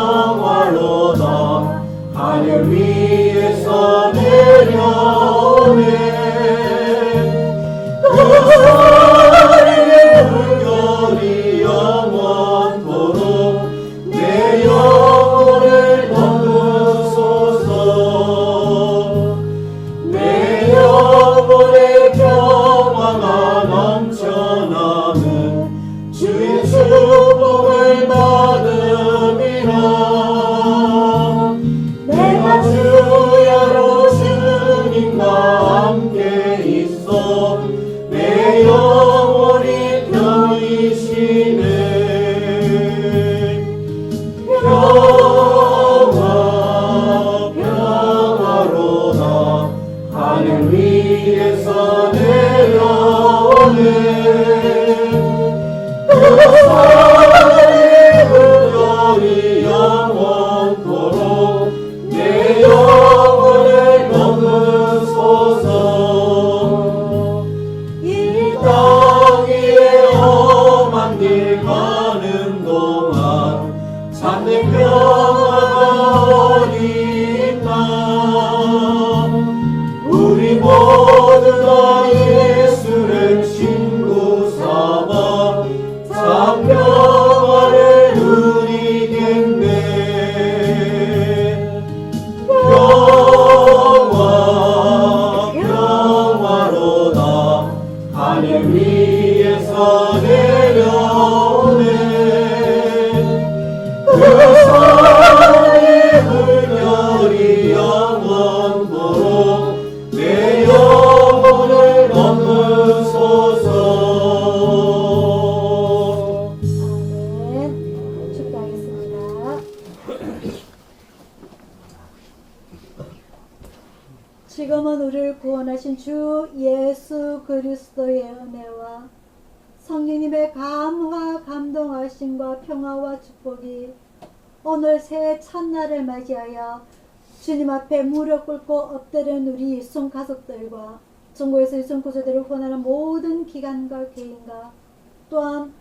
평화로다. 하늘 위에서 내려오네. 그 사랑의 물결이 영원토록 내 영혼을 덮으소서. 내 영혼의 평화가 넘쳐나는 주의 축복을 받음이라. 내가 주야로 주님과 함께 있어 내 영혼이 편히 쉬네. 평화로다. 하늘 위에서 내려오네. 그 사랑의 물결이 영원토록 내 영혼을 덮으소서. 이 땅 위에 험한 길 가는 동안 참된 평화가 어디 있나. 우리 모두 다 예수를 친구 삼아 참 평화를 누리겠네. 평화로다. 하늘 위에서 내려오네. 그 사랑의 물결이 영원토록 내 영혼을 덮으소서. 아멘. 축도하겠습니다. 지금은 우리를 구원하신 주 예수 그리스도의 은혜와 성령님의 감화 감동하심과 평화와 축복이 오늘 새해 첫날을 맞이하여 주님 앞에 무릎 꿇고 엎드린 우리 이순 가족들과 중국에서 이순 구조대를 후원하는 모든 기관과 개인과 또한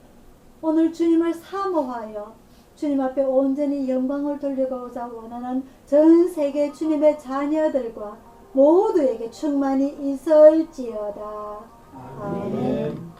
오늘 주님을 사모하여 주님 앞에 온전히 영광을 돌려가고자 원하는 전 세계 주님의 자녀들과 모두에게 충만히 있을지어다. 아멘.